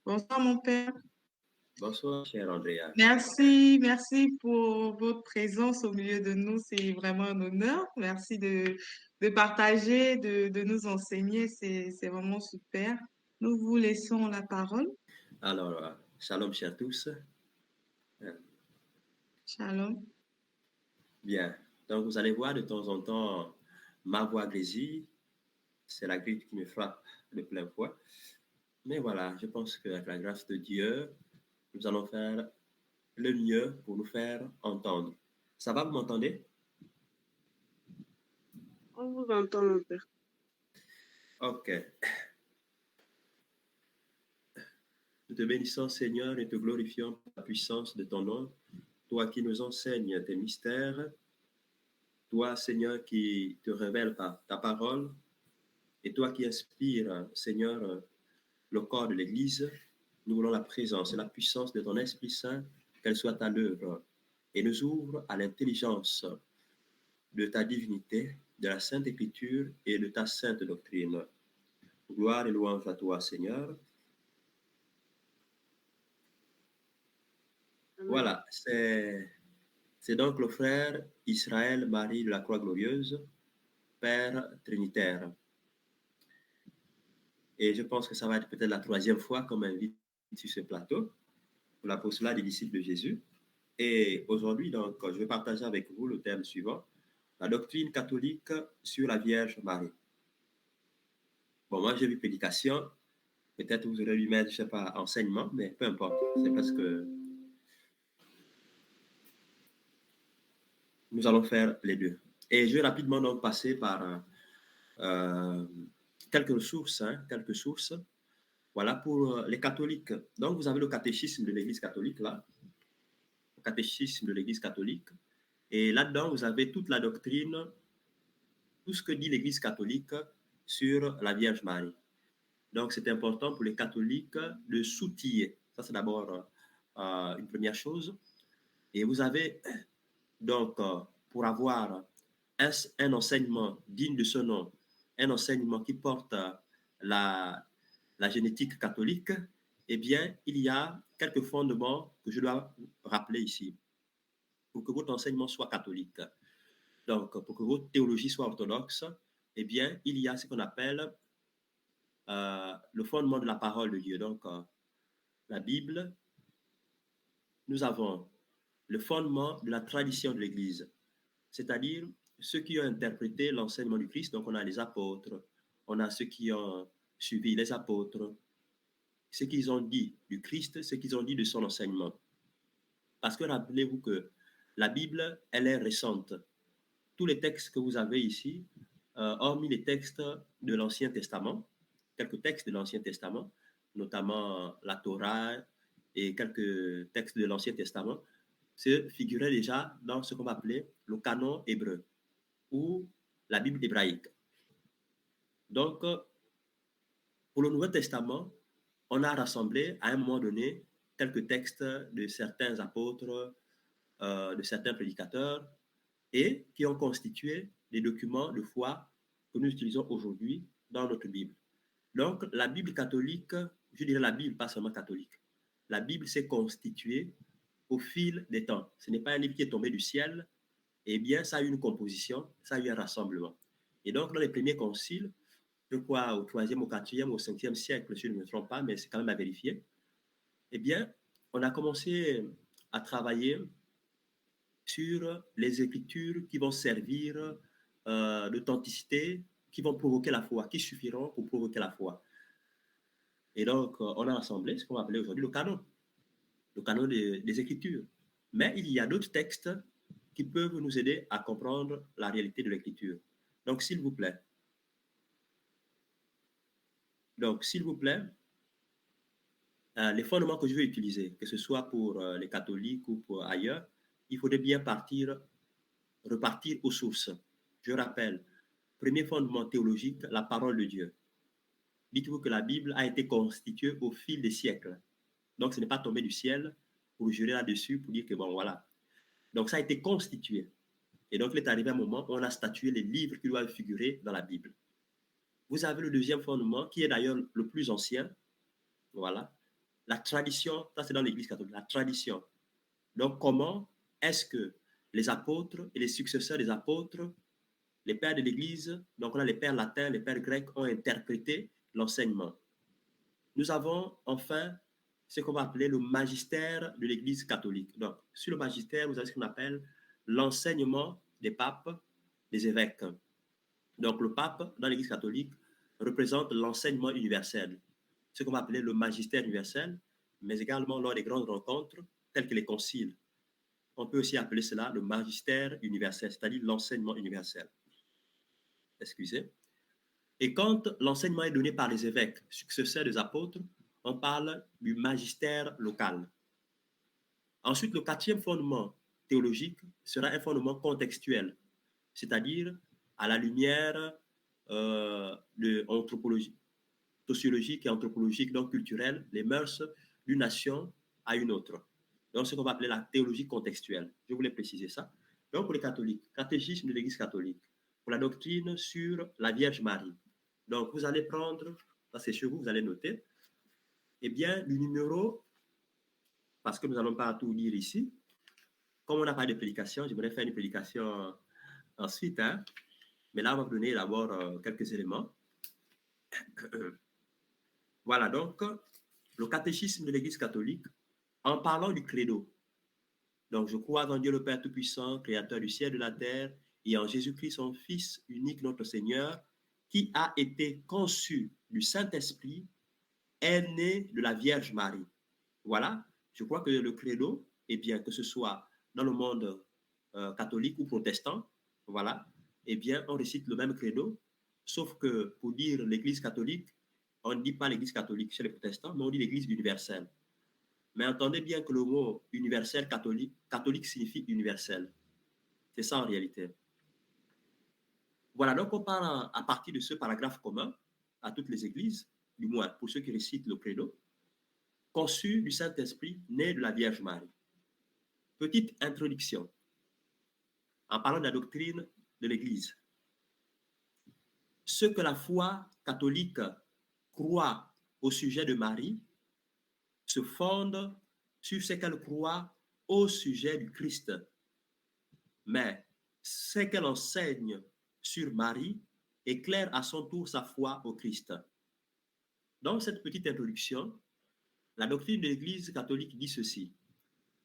Bonsoir, mon père. Bonsoir, cher Andrea. Merci pour votre présence au milieu de nous. C'est vraiment un honneur. Merci de partager, de nous enseigner. C'est vraiment super. Nous vous laissons la parole. Alors, shalom, chers tous. Shalom. Bien. Donc, vous allez voir de temps en temps ma voix grésille. C'est la grippe qui me frappe de plein fouet. Mais voilà, je pense qu'avec la grâce de Dieu, nous allons faire le mieux pour nous faire entendre. Ça va, vous m'entendez? On vous entend, mon père. Ok. Nous te bénissons, Seigneur, et te glorifions pour la puissance de ton nom. Toi qui nous enseignes tes mystères, toi, Seigneur, qui te révèles par ta parole, et toi qui inspires, Seigneur, le corps de l'Église, nous voulons la présence et la puissance de ton Esprit Saint, qu'elle soit à l'œuvre et nous ouvre à l'intelligence de ta divinité, de la Sainte Écriture et de ta sainte doctrine. Gloire et louange à toi, Seigneur. Amen. Voilà, c'est donc le frère Israël Marie de la Croix Glorieuse, Père Trinitaire. Et je pense que ça va être peut-être la troisième fois qu'on m'invite sur ce plateau pour l'apostolat des disciples de Jésus. Et aujourd'hui, donc, je vais partager avec vous le thème suivant, la doctrine catholique sur la Vierge Marie. Bon, moi, j'ai vu prédication. Peut-être vous aurez dû mettre, je ne sais pas, enseignement, mais peu importe. C'est parce que nous allons faire les deux. Et je vais rapidement donc passer par quelques sources, quelques sources. Voilà pour les catholiques. Donc, vous avez le catéchisme de l'Église catholique, là. Le catéchisme de l'Église catholique. Et là-dedans, vous avez toute la doctrine, tout ce que dit l'Église catholique sur la Vierge Marie. Donc, c'est important pour les catholiques de s'outiller. Ça, c'est d'abord une première chose. Et vous avez donc, pour avoir un enseignement digne de ce nom, un enseignement qui porte la, la génétique catholique, eh bien, il y a quelques fondements que je dois rappeler ici pour que votre enseignement soit catholique. Donc, pour que votre théologie soit orthodoxe, eh bien, il y a ce qu'on appelle le fondement de la parole de Dieu. Donc, la Bible, nous avons le fondement de la tradition de l'Église, c'est-à-dire ceux qui ont interprété l'enseignement du Christ. Donc, on a les apôtres, on a ceux qui ont suivi les apôtres, ce qu'ils ont dit du Christ, ce qu'ils ont dit de son enseignement. Parce que rappelez-vous que la Bible, elle est récente. Tous les textes que vous avez ici, hormis les textes de l'Ancien Testament, quelques textes de l'Ancien Testament, notamment la Torah et quelques textes de l'Ancien Testament, se figuraient déjà dans ce qu'on va appeler le canon hébreu ou la Bible hébraïque. Donc, pour le Nouveau Testament, on a rassemblé à un moment donné quelques textes de certains apôtres, de certains prédicateurs, et qui ont constitué les documents de foi que nous utilisons aujourd'hui dans notre Bible. Donc, la Bible catholique, je dirais la Bible, pas seulement catholique, la Bible s'est constituée au fil des temps. Ce n'est pas un livre qui est tombé du ciel, eh bien, ça a eu une composition, ça a eu un rassemblement. Et donc, dans les premiers conciles, je crois au 3e, au 4e, au 5e siècle, si je ne me trompe pas, mais c'est quand même à vérifier, eh bien, on a commencé à travailler sur les écritures qui vont servir d'authenticité, qui vont provoquer la foi, qui suffiront pour provoquer la foi. Et donc, on a rassemblé ce qu'on va appeler aujourd'hui le canon des écritures. Mais il y a d'autres textes qui peuvent nous aider à comprendre la réalité de l'écriture. Donc, s'il vous plaît, les fondements que je vais utiliser, que ce soit pour les catholiques ou pour ailleurs, il faudrait bien repartir aux sources. Je rappelle, premier fondement théologique, la parole de Dieu. Dites-vous que la Bible a été constituée au fil des siècles. Donc, ce n'est pas tombé du ciel pour jurer là-dessus, pour dire que bon, voilà. Donc, ça a été constitué. Et donc, il est arrivé un moment où on a statué les livres qui doivent figurer dans la Bible. Vous avez le deuxième fondement, qui est d'ailleurs le plus ancien, voilà, la tradition, ça c'est dans l'Église catholique, la tradition. Donc, comment est-ce que les apôtres et les successeurs des apôtres, les pères de l'Église, donc on a les pères latins, les pères grecs, ont interprété l'enseignement. Nous avons enfin ce qu'on va appeler le magistère de l'Église catholique. Donc, sur le magistère, vous avez ce qu'on appelle l'enseignement des papes, des évêques. Donc, le pape, dans l'Église catholique, représente l'enseignement universel, ce qu'on va appeler le magistère universel, mais également lors des grandes rencontres, telles que les conciles. On peut aussi appeler cela le magistère universel, c'est-à-dire l'enseignement universel. Excusez. Et quand l'enseignement est donné par les évêques, successeurs des apôtres, on parle du magistère local. Ensuite, le quatrième fondement théologique sera un fondement contextuel, c'est-à-dire à la lumière de anthropologie, sociologique et anthropologique, donc culturelle, les mœurs d'une nation à une autre. Donc, ce qu'on va appeler la théologie contextuelle. Je voulais préciser ça. Donc, pour les catholiques, catéchisme de l'Église catholique, pour la doctrine sur la Vierge Marie. Donc, vous allez prendre, ça c'est chez vous, vous allez noter, eh bien, du numéro, parce que nous n'allons pas tout lire ici. Comme on n'a pas de prédication, j'aimerais faire une prédication ensuite, hein. Mais là, on va vous donner d'abord quelques éléments. Voilà, donc, le catéchisme de l'Église catholique, en parlant du credo. Donc, je crois en Dieu le Père Tout-Puissant, Créateur du ciel et de la terre, et en Jésus-Christ, son Fils unique, notre Seigneur, qui a été conçu du Saint-Esprit, est né de la Vierge Marie. Voilà, je crois que le credo, eh bien, que ce soit dans le monde catholique ou protestant, voilà, eh bien, on récite le même credo, sauf que pour dire l'Église catholique, on ne dit pas l'Église catholique chez les protestants, mais on dit l'Église universelle. Mais entendez bien que le mot universel catholique, catholique signifie universel. C'est ça en réalité. Voilà, donc on parle à partir de ce paragraphe commun à toutes les églises, du moins pour ceux qui récitent le credo, conçu du Saint-Esprit, né de la Vierge Marie. Petite introduction. En parlant de la doctrine de l'Église. Ce que la foi catholique croit au sujet de Marie se fonde sur ce qu'elle croit au sujet du Christ. Mais ce qu'elle enseigne sur Marie éclaire à son tour sa foi au Christ. Dans cette petite introduction, la doctrine de l'Église catholique dit ceci,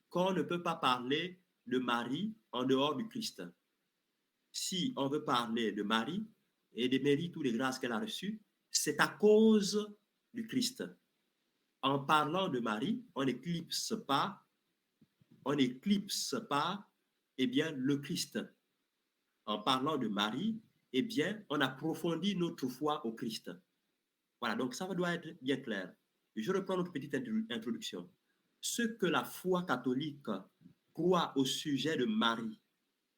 qu'on ne peut pas parler de Marie en dehors du Christ. Si on veut parler de Marie et des mérites ou des grâces qu'elle a reçues, c'est à cause du Christ. En parlant de Marie, on n'éclipse pas, eh bien, le Christ. En parlant de Marie, eh bien, on approfondit notre foi au Christ. Voilà, donc ça doit être bien clair. Je reprends notre petite introduction. Ce que la foi catholique croit au sujet de Marie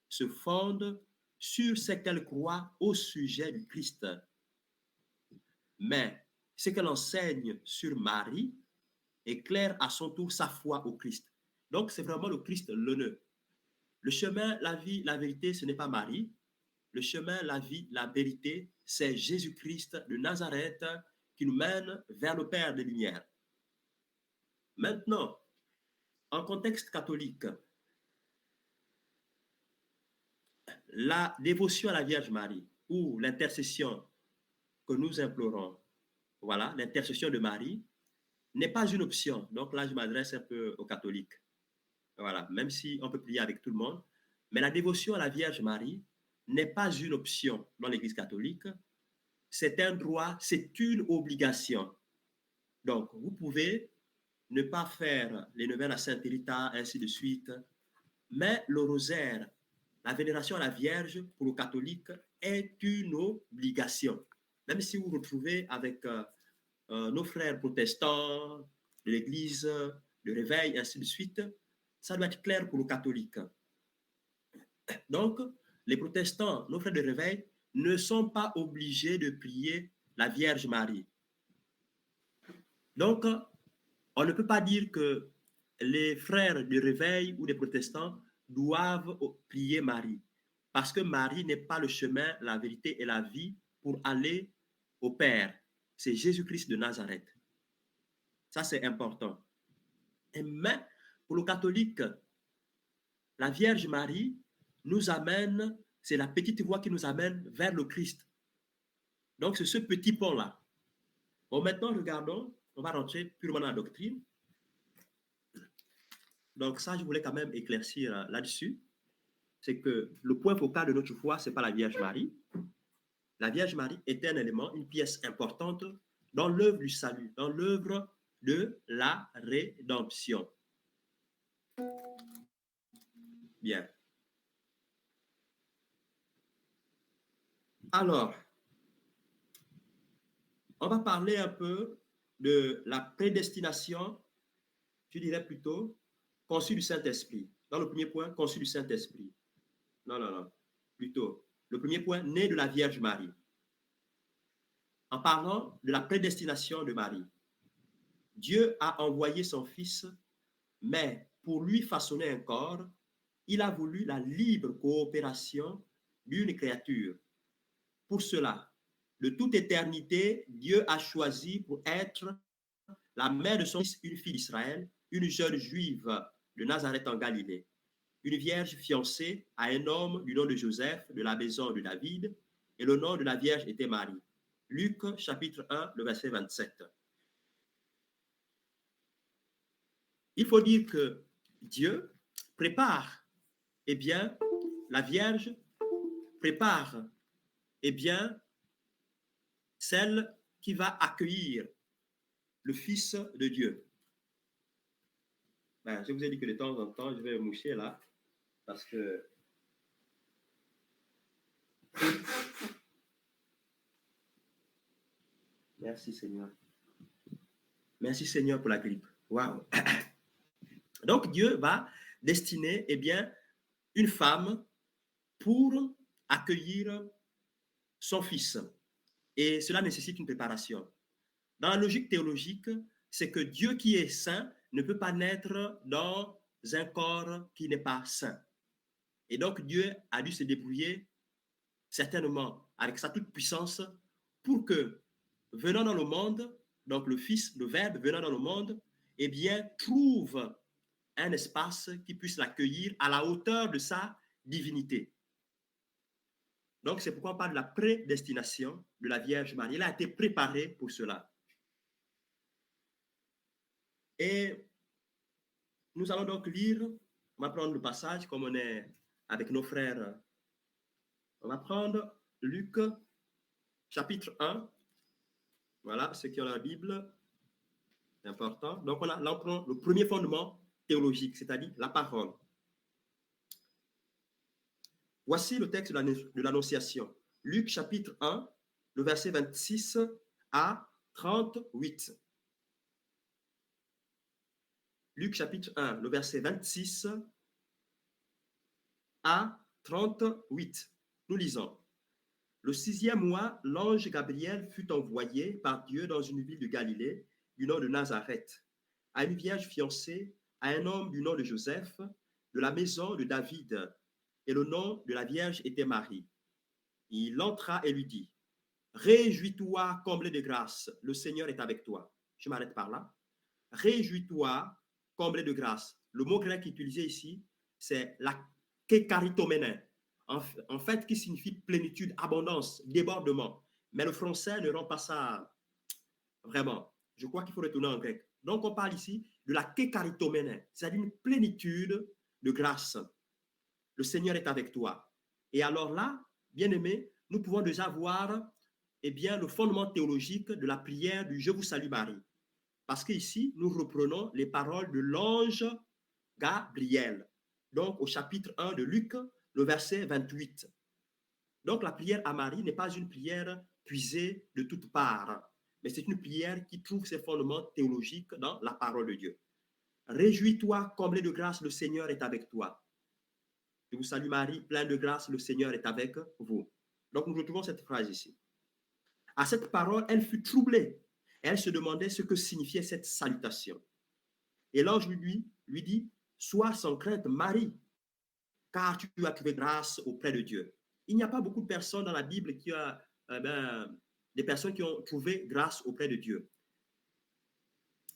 se fonde sur ce qu'elle croit au sujet du Christ. Mais ce qu'elle enseigne sur Marie éclaire à son tour sa foi au Christ. Donc, c'est vraiment le Christ le nœud. Le chemin, la vie, la vérité, ce n'est pas Marie. Le chemin, la vie, la vérité, c'est Jésus-Christ de Nazareth qui nous mène vers le Père des Lumières. Maintenant, en contexte catholique, la dévotion à la Vierge Marie ou l'intercession que nous implorons, voilà, l'intercession de Marie, n'est pas une option. Donc là, je m'adresse un peu aux catholiques. Voilà, même si on peut prier avec tout le monde, mais la dévotion à la Vierge Marie n'est pas une option dans l'Église catholique. C'est un droit, c'est une obligation. Donc, vous pouvez ne pas faire les neuvaines à Sainte Rita, ainsi de suite, mais le rosaire, la vénération à la Vierge, pour le catholique, est une obligation. Même si vous vous retrouvez avec nos frères protestants de l'Église, de réveil, ainsi de suite, ça doit être clair pour le catholique. Donc, les protestants, nos frères de réveil, ne sont pas obligés de prier la Vierge Marie. Donc, on ne peut pas dire que les frères de réveil ou des protestants doivent prier Marie, parce que Marie n'est pas le chemin, la vérité et la vie pour aller au Père. C'est Jésus-Christ de Nazareth. Ça, c'est important. Mais pour le catholique, la Vierge Marie nous amène, c'est la petite voie qui nous amène vers le Christ. Donc, c'est ce petit pont-là. Bon, maintenant, regardons, on va rentrer purement dans la doctrine. Donc, ça, je voulais quand même éclaircir là-dessus. C'est que le point focal de notre foi, ce n'est pas la Vierge Marie. La Vierge Marie est un élément, une pièce importante dans l'œuvre du salut, dans l'œuvre de la rédemption. Bien. Alors, on va parler un peu de la prédestination, je dirais plutôt, conçue du Saint-Esprit. Dans le premier point, conçue du Saint-Esprit. Non. Plutôt, le premier point, né de la Vierge Marie. En parlant de la prédestination de Marie, Dieu a envoyé son Fils, mais pour lui façonner un corps, il a voulu la libre coopération d'une créature. Pour cela, de toute éternité, Dieu a choisi pour être la mère de son Fils une fille d'Israël, une jeune juive de Nazareth en Galilée, une vierge fiancée à un homme du nom de Joseph de la maison de David, et le nom de la vierge était Marie. Luc chapitre 1, le verset 27. Il faut dire que Dieu prépare, eh bien, la Vierge prépare, eh bien, celle qui va accueillir le Fils de Dieu. Ben, je vous ai dit que de temps en temps, je vais me moucher là, parce que merci Seigneur. Merci Seigneur pour la grippe. Waouh. Donc Dieu va destiner, eh bien, une femme pour accueillir son fils. Et cela nécessite une préparation. Dans la logique théologique, c'est que Dieu qui est saint ne peut pas naître dans un corps qui n'est pas saint. Et donc Dieu a dû se débrouiller certainement avec sa toute puissance pour que, venant dans le monde, donc le Fils, le Verbe venant dans le monde, eh bien, trouve un espace qui puisse l'accueillir à la hauteur de sa divinité. Donc, c'est pourquoi on parle de la prédestination de la Vierge Marie. Elle a été préparée pour cela. Et nous allons donc lire, on va prendre le passage comme on est avec nos frères. On va prendre Luc, chapitre 1. Voilà, ceux qui ont la Bible, c'est important. Donc, là, on prend le premier fondement théologique, c'est-à-dire la parole. Voici le texte de l'Annonciation. Luc, chapitre 1, le verset 26 à 38. Luc, chapitre 1, le verset 26 à 38. Nous lisons. Le 6e mois, l'ange Gabriel fut envoyé par Dieu dans une ville de Galilée, du nom de Nazareth, à une vierge fiancée, à un homme du nom de Joseph, de la maison de David, et le nom de la vierge était Marie. Il entra et lui dit, « Réjouis-toi, comblé de grâce, le Seigneur est avec toi. » Je m'arrête par là. « Réjouis-toi, comblé de grâce. » Le mot grec utilisé ici, c'est la kekaritomene, en fait, qui signifie plénitude, abondance, débordement. Mais le français ne rend pas ça vraiment. Je crois qu'il faut retourner en grec. Donc, on parle ici de la kekaritomene, c'est-à-dire une plénitude de grâce. Le Seigneur est avec toi. Et alors là, bien-aimés, nous pouvons déjà voir eh bien, le fondement théologique de la prière du « Je vous salue Marie ». Parce qu'ici, nous reprenons les paroles de l'ange Gabriel. Donc, au chapitre 1 de Luc, le verset 28. Donc, la prière à Marie n'est pas une prière puisée de toutes parts, mais c'est une prière qui trouve ses fondements théologiques dans la parole de Dieu. Réjouis-toi, comblé de grâce, le Seigneur est avec toi. Je vous salue Marie, pleine de grâce, le Seigneur est avec vous. Donc, nous retrouvons cette phrase ici. À cette parole, elle fut troublée. Elle se demandait ce que signifiait cette salutation. Et l'ange lui dit, « Sois sans crainte, Marie, car tu as trouvé grâce auprès de Dieu. » Il n'y a pas beaucoup de personnes dans la Bible qui ont, des personnes qui ont trouvé grâce auprès de Dieu.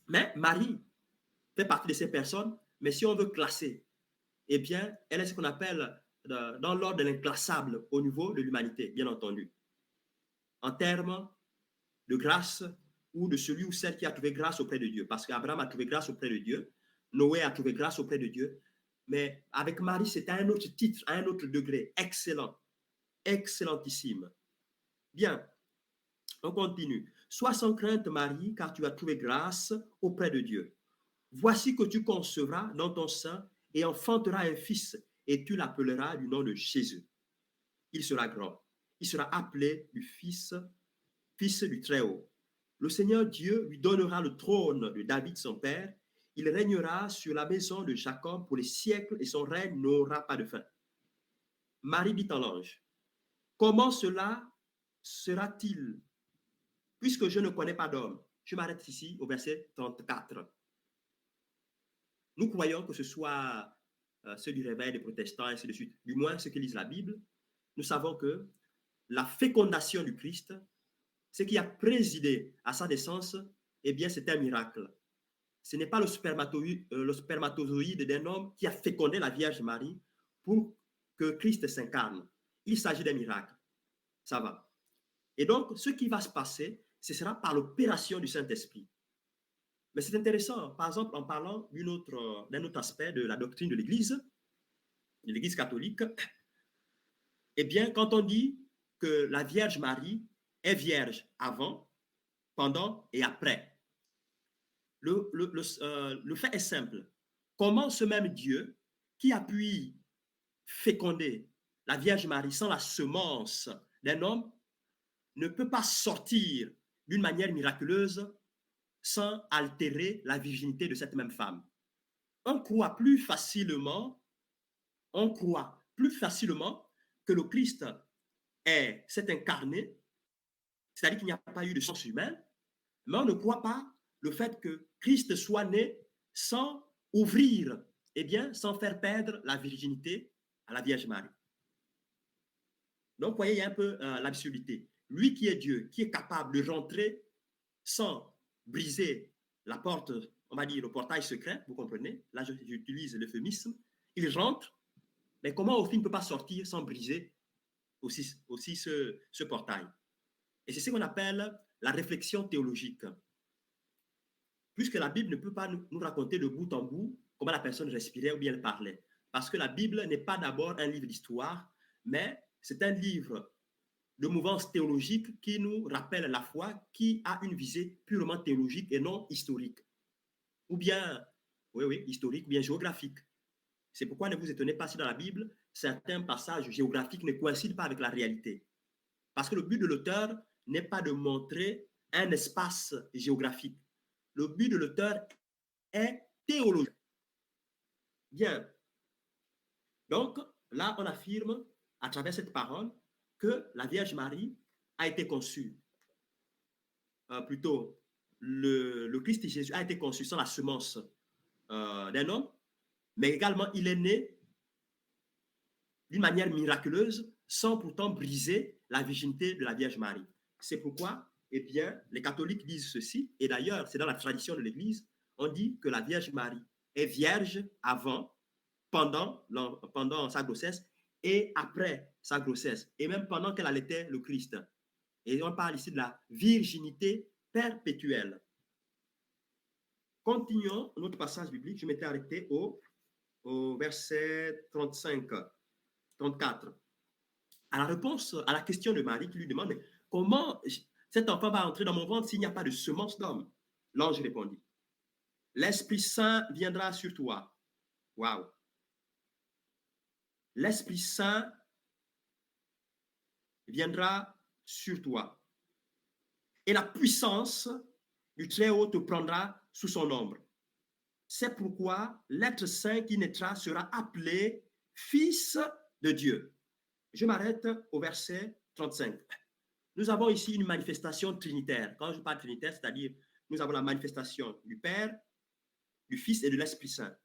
Mais Marie fait partie de ces personnes, mais si on veut classer, eh bien, elle est ce qu'on appelle dans l'ordre de l'inclassable au niveau de l'humanité, bien entendu. En termes de grâce ou de celui ou celle qui a trouvé grâce auprès de Dieu. Parce qu'Abraham a trouvé grâce auprès de Dieu, Noé a trouvé grâce auprès de Dieu, mais avec Marie, c'est à un autre titre, à un autre degré. Excellent, excellentissime. Bien, on continue. Sois sans crainte, Marie, car tu as trouvé grâce auprès de Dieu. Voici que tu concevras dans ton sein et enfanteras un fils, et tu l'appelleras du nom de Jésus. Il sera grand. Il sera appelé du fils du Très-Haut. Le Seigneur Dieu lui donnera le trône de David son père. Il régnera sur la maison de Jacob pour les siècles et son règne n'aura pas de fin. Marie dit en l'ange, comment cela sera-t-il puisque je ne connais pas d'homme? Je m'arrête ici au verset 34. Nous croyons que ce soit ceux du réveil des protestants, et ainsi de suite, du moins ceux qui lisent la Bible. Nous savons que la fécondation du Christ, ce qui a présidé à sa naissance, eh bien, c'est un miracle. Ce n'est pas le spermatozoïde d'un homme qui a fécondé la Vierge Marie pour que Christ s'incarne. Il s'agit d'un miracle. Ça va. Et donc, ce qui va se passer, ce sera par l'opération du Saint-Esprit. Mais c'est intéressant, par exemple, en parlant d'un autre aspect de la doctrine de l'Église catholique, eh bien, quand on dit que la Vierge Marie est vierge avant, pendant et après, le fait est simple. Comment ce même Dieu qui a pu féconder la Vierge Marie sans la semence d'un homme ne peut pas sortir d'une manière miraculeuse sans altérer la virginité de cette même femme? On croit plus facilement que le Christ s'est incarné, c'est-à-dire qu'il n'y a pas eu de sens humain, mais on ne croit pas le fait que Christ soit né sans ouvrir, eh bien, sans faire perdre la virginité à la Vierge Marie. Donc, vous voyez, il y a un peu l'absurdité. Lui qui est Dieu, qui est capable de rentrer sans briser la porte, on va dire le portail secret, vous comprenez? Là, j'utilise l'euphémisme. Il rentre, mais comment au fin ne peut pas sortir sans briser aussi ce portail? Et c'est ce qu'on appelle la réflexion théologique. Puisque la Bible ne peut pas nous raconter de bout en bout comment la personne respirait ou bien elle parlait. Parce que la Bible n'est pas d'abord un livre d'histoire, mais c'est un livre de mouvance théologique qui nous rappelle la foi, qui a une visée purement théologique et non historique. Ou bien, historique ou bien géographique. C'est pourquoi ne vous étonnez pas si dans la Bible, certains passages géographiques ne coïncident pas avec la réalité. Parce que le but de l'auteur n'est pas de montrer un espace géographique. Le but de l'auteur est théologique. Bien. Donc, là, on affirme, à travers cette parole, que la Vierge Marie a été conçue. Plutôt, le Christ Jésus a été conçu sans la semence d'un homme, mais également, il est né d'une manière miraculeuse, sans pourtant briser la virginité de la Vierge Marie. C'est pourquoi, eh bien, les catholiques disent ceci, et d'ailleurs, c'est dans la tradition de l'Église, on dit que la Vierge Marie est vierge avant, pendant sa grossesse et après sa grossesse, et même pendant qu'elle allaitait le Christ. Et on parle ici de la virginité perpétuelle. Continuons notre passage biblique. Je m'étais arrêté au verset 35, 34. À la réponse à la question de Marie qui lui demande mais comment cet enfant va entrer dans mon ventre s'il n'y a pas de semence d'homme? L'ange répondit, l'Esprit Saint viendra sur toi. Waouh! L'Esprit Saint viendra sur toi. Et la puissance du Très-Haut te prendra sous son ombre. C'est pourquoi l'être saint qui naîtra sera appelé Fils de Dieu. Je m'arrête au verset 35. Nous avons ici une manifestation trinitaire. Quand je parle trinitaire, c'est-à-dire nous avons la manifestation du Père, du Fils et de l'Esprit Saint.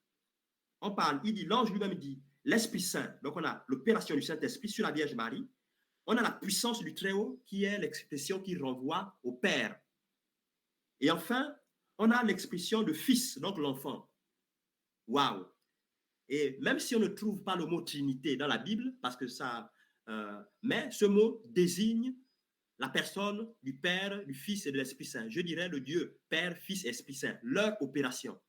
On parle, l'ange lui-même dit, l'Esprit Saint. Donc on a l'opération du Saint-Esprit sur la Vierge Marie. On a la puissance du Très-Haut qui est l'expression qui renvoie au Père. Et enfin, on a l'expression de fils, donc l'enfant. Waouh! Et même si on ne trouve pas le mot Trinité dans la Bible, parce que ça, mais ce mot désigne la personne du Père, du Fils et de l'Esprit Saint. Je dirais le Dieu, Père, Fils, Esprit Saint, leur opération.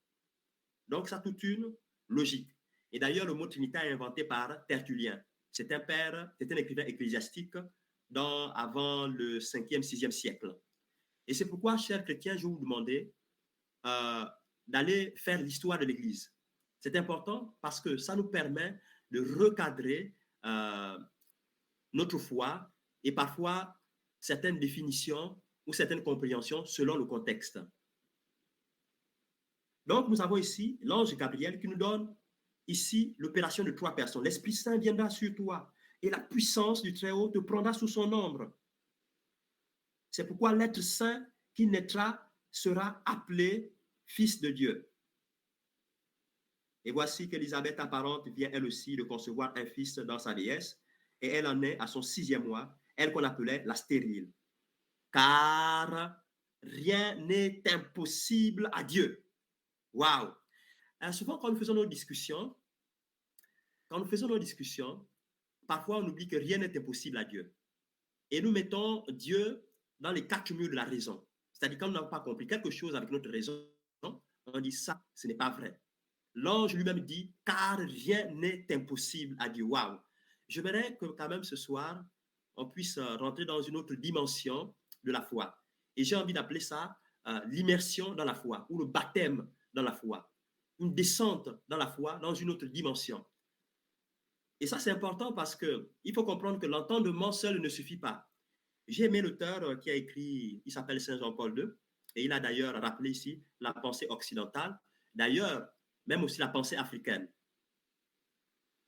Donc, ça a toute une logique. Et d'ailleurs, le mot Trinité est inventé par Tertullien. C'est un père, c'est un écrivain ecclésiastique avant le 5e, 6e siècle. Et c'est pourquoi, chers chrétiens, je vous demandais d'aller faire l'histoire de l'Église. C'est important parce que ça nous permet de recadrer notre foi et parfois certaines définitions ou certaines compréhensions selon le contexte. Donc, nous avons ici l'ange Gabriel qui nous donne ici l'opération de 3 personnes. L'Esprit Saint viendra sur toi et la puissance du Très-Haut te prendra sous son ombre. C'est pourquoi l'être saint qui naîtra sera appelé Fils de Dieu. Et voici qu'Élisabeth apparente vient elle aussi de concevoir un fils dans sa vieillesse, et elle en est à son 6e mois, elle qu'on appelait la stérile. Car rien n'est impossible à Dieu. Waouh! Souvent, quand nous faisons nos discussions, parfois on oublie que rien n'est impossible à Dieu. Et nous mettons Dieu dans les 4 murs de la raison. C'est-à-dire, quand nous n'avons pas compris quelque chose avec notre raison, on dit ça, ce n'est pas vrai. L'ange lui-même dit, car rien n'est impossible à Dieu. Waouh! J'aimerais que quand même ce soir, on puisse rentrer dans une autre dimension de la foi. Et j'ai envie d'appeler ça l'immersion dans la foi ou le baptême dans la foi. Une descente dans la foi dans une autre dimension. Et ça, c'est important parce qu'il faut comprendre que l'entendement seul ne suffit pas. J'ai aimé l'auteur qui a écrit, il s'appelle Saint Jean-Paul II, et il a d'ailleurs rappelé ici la pensée occidentale, d'ailleurs, même aussi la pensée africaine.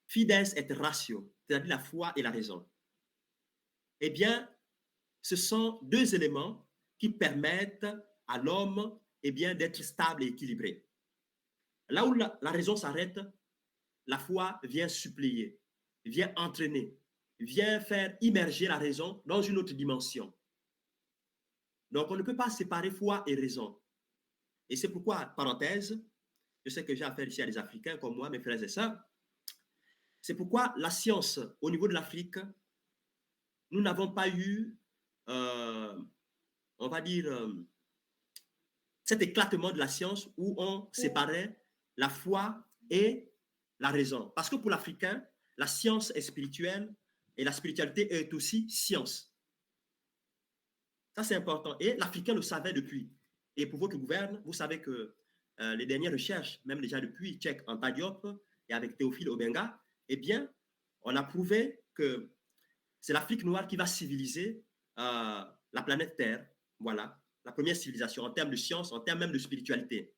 Fides et ratio, c'est-à-dire la foi et la raison. Eh bien, ce sont 2 éléments qui permettent à l'homme d'être stable et équilibré. Là où la raison s'arrête, la foi vient suppléer, vient entraîner, vient faire immerger la raison dans une autre dimension. Donc, on ne peut pas séparer foi et raison. Et c'est pourquoi, parenthèse, je sais que j'ai affaire ici à des Africains comme moi, mes frères et sœurs, c'est pourquoi la science, au niveau de l'Afrique, nous n'avons pas eu, on va dire, cet éclatement de la science où on séparait la foi et la raison. Parce que pour l'Africain, la science est spirituelle et la spiritualité est aussi science. Ça, c'est important. Et l'Africain le savait depuis. Et pour votre gouverne, vous savez que les dernières recherches, même déjà depuis Cheikh Anta Diop et avec Théophile Obenga, eh bien, on a prouvé que c'est l'Afrique noire qui va civiliser la planète Terre. Voilà, la première civilisation en termes de science, en termes même de spiritualité.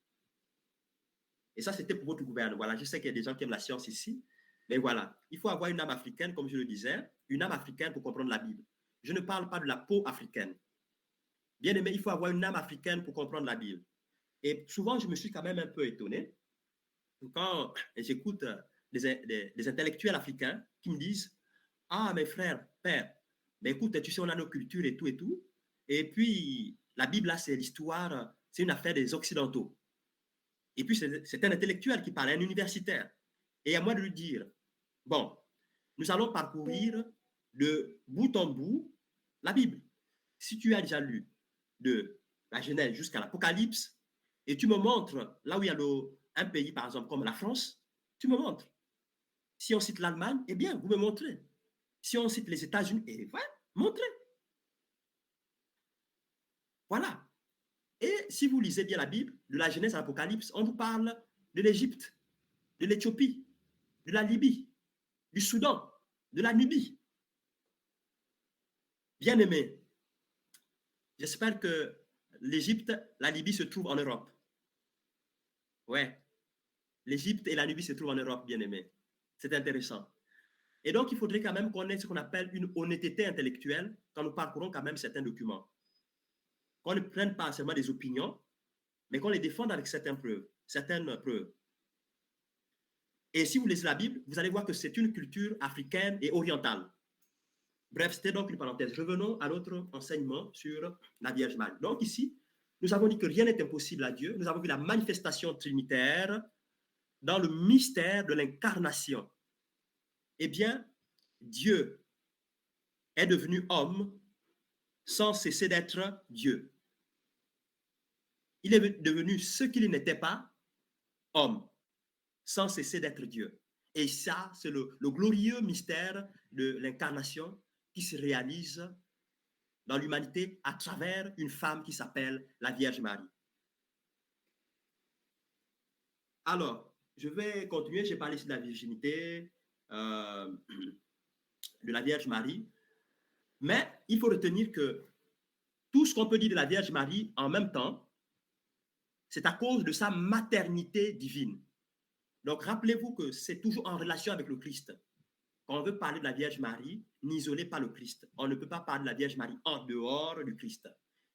Et ça, c'était pour votre gouverne. Voilà, je sais qu'il y a des gens qui aiment la science ici, mais voilà, il faut avoir une âme africaine, comme je le disais, une âme africaine pour comprendre la Bible. Je ne parle pas de la peau africaine. Bien aimé, il faut avoir une âme africaine pour comprendre la Bible. Et souvent, je me suis quand même un peu étonné quand j'écoute des intellectuels africains qui me disent « Ah, mes frères, père, mais écoute, tu sais, on a nos cultures et tout. Et puis, la Bible, là, c'est l'histoire, c'est une affaire des Occidentaux. » Et puis, c'est un intellectuel qui parle, un universitaire. Et à moi de lui dire, bon, nous allons parcourir de bout en bout la Bible. Si tu as déjà lu de la Genèse jusqu'à l'Apocalypse, et tu me montres là où il y a un pays, par exemple, comme la France, tu me montres. Si on cite l'Allemagne, eh bien, vous me montrez. Si on cite les États-Unis, eh bien, montrez. Voilà. Et si vous lisez bien la Bible, de la Genèse à l'Apocalypse, on vous parle de l'Égypte, de l'Éthiopie, de la Libye, du Soudan, de la Nubie. Bien aimé, j'espère que l'Égypte, la Libye se trouvent en Europe. Ouais, l'Égypte et la Nubie se trouvent en Europe, bien aimé. C'est intéressant. Et donc, il faudrait quand même qu'on ait ce qu'on appelle une honnêteté intellectuelle quand nous parcourons quand même certains documents. Qu'on ne prenne pas seulement des opinions, mais qu'on les défende avec certaines preuves. Et si vous lisez la Bible, vous allez voir que c'est une culture africaine et orientale. Bref, c'était donc une parenthèse. Revenons à notre enseignement sur la Vierge Marie. Donc ici, nous avons dit que rien n'est impossible à Dieu. Nous avons vu la manifestation trinitaire dans le mystère de l'incarnation. Eh bien, Dieu est devenu homme sans cesser d'être Dieu. Il est devenu ce qu'il n'était pas, homme, sans cesser d'être Dieu. Et ça, c'est le glorieux mystère de l'incarnation qui se réalise dans l'humanité à travers une femme qui s'appelle la Vierge Marie. Alors, je vais continuer. J'ai parlé ici de la virginité, de la Vierge Marie. Mais il faut retenir que tout ce qu'on peut dire de la Vierge Marie en même temps, c'est à cause de sa maternité divine. Donc, rappelez-vous que c'est toujours en relation avec le Christ. Quand on veut parler de la Vierge Marie, n'isolez pas le Christ. On ne peut pas parler de la Vierge Marie en dehors du Christ.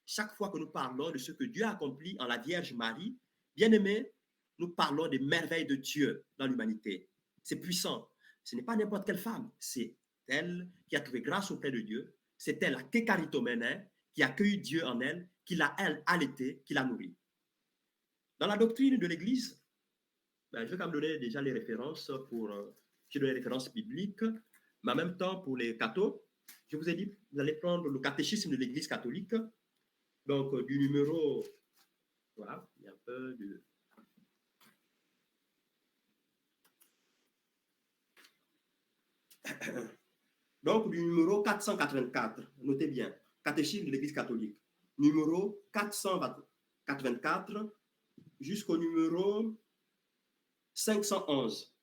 Chaque fois que nous parlons de ce que Dieu a accompli en la Vierge Marie, bien aimé, nous parlons des merveilles de Dieu dans l'humanité. C'est puissant. Ce n'est pas n'importe quelle femme. C'est elle qui a trouvé grâce auprès de Dieu. C'est elle, la Kekaritomene, qui a accueilli Dieu en elle, qui l'a, elle, allaité, qui l'a nourri. Dans la doctrine de l'Église, je vais quand même donner déjà les références pour... j'ai donné les références bibliques, mais en même temps, pour les cathos, je vous ai dit, vous allez prendre le catéchisme de l'Église catholique, donc du numéro... Voilà, il y a un peu de... Donc, du numéro 484, notez bien, catéchisme de l'Église catholique, numéro 484 jusqu'au numéro 511.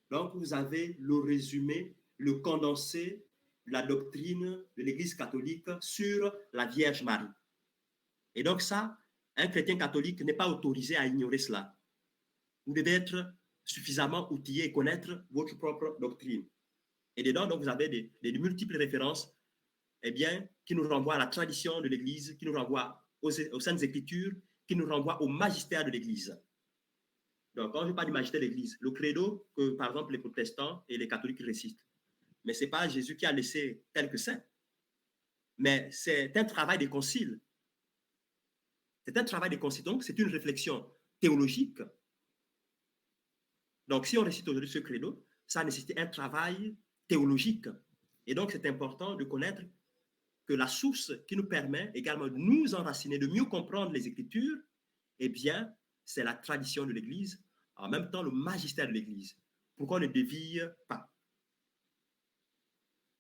Donc, vous avez le résumé, le condensé de la doctrine de l'Église catholique sur la Vierge Marie. Et donc ça, un chrétien catholique n'est pas autorisé à ignorer cela. Vous devez être suffisamment outillé et connaître votre propre doctrine. Et dedans, donc, vous avez des multiples références qui nous renvoient à la tradition de l'Église, qui nous renvoient aux Saintes Écritures, qui nous renvoient au magistère de l'Église. Donc, quand je parle du magistère de l'Église, le credo que, par exemple, les protestants et les catholiques récitent, mais ce n'est pas Jésus qui a laissé tel que c'est, mais c'est un travail des conciles. C'est un travail des conciles, donc c'est une réflexion théologique. Donc, si on récite aujourd'hui ce credo, ça nécessite un travail théologique. Et donc, c'est important de connaître que la source qui nous permet également de nous enraciner, de mieux comprendre les Écritures, eh bien, c'est la tradition de l'Église, en même temps le magistère de l'Église. Pourquoi on ne dévie pas?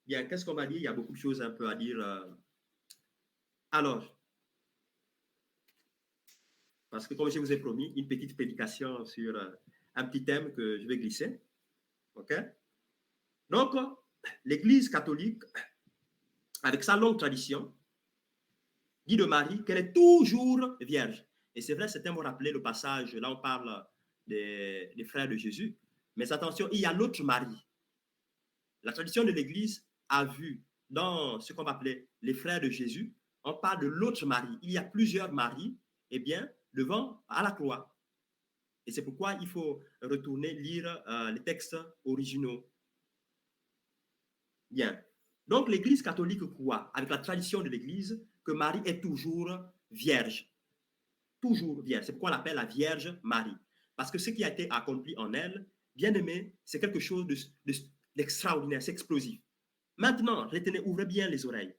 Bien, qu'est-ce qu'on va dire? Il y a beaucoup de choses un peu à dire. Alors, parce que comme je vous ai promis, une petite prédication sur un petit thème que je vais glisser. OK? Donc, l'Église catholique, avec sa longue tradition, dit de Marie qu'elle est toujours vierge. Et c'est vrai, certains vont rappeler le passage, là on parle des frères de Jésus. Mais attention, il y a l'autre Marie. La tradition de l'Église a vu dans ce qu'on va appeler les frères de Jésus, on parle de l'autre Marie. Il y a plusieurs Maries, devant à la croix. Et c'est pourquoi il faut retourner lire les textes originaux. Bien. Donc l'Église catholique croit, avec la tradition de l'Église, que Marie est toujours vierge. Toujours vierge. C'est pourquoi on l'appelle la Vierge Marie. Parce que ce qui a été accompli en elle, bien aimé, c'est quelque chose d'extraordinaire, c'est explosif. Maintenant, retenez, ouvrez bien les oreilles.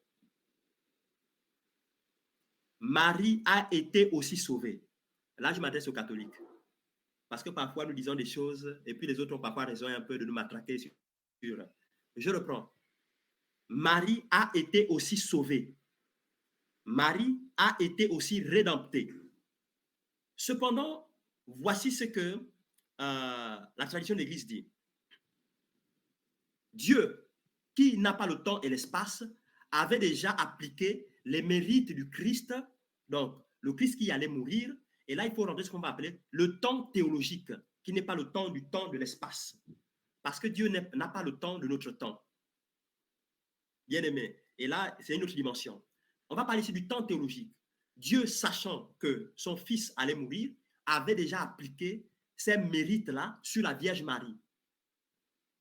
Marie a été aussi sauvée. Là, je m'adresse aux catholiques. Parce que parfois, nous disons des choses et puis les autres ont parfois raison un peu de nous matraquer sur. Je reprends. Marie a été aussi sauvée. Marie a été aussi rédemptée. Cependant, voici ce que la tradition de l'Église dit. Dieu, qui n'a pas le temps et l'espace, avait déjà appliqué les mérites du Christ, donc le Christ qui allait mourir, et là il faut rentrer ce qu'on va appeler le temps théologique, qui n'est pas le temps de l'espace, parce que Dieu n'a pas le temps de notre temps. Bien aimé, et là c'est une autre dimension. On va parler ici du temps théologique. Dieu, sachant que son fils allait mourir, avait déjà appliqué ces mérites-là sur la Vierge Marie.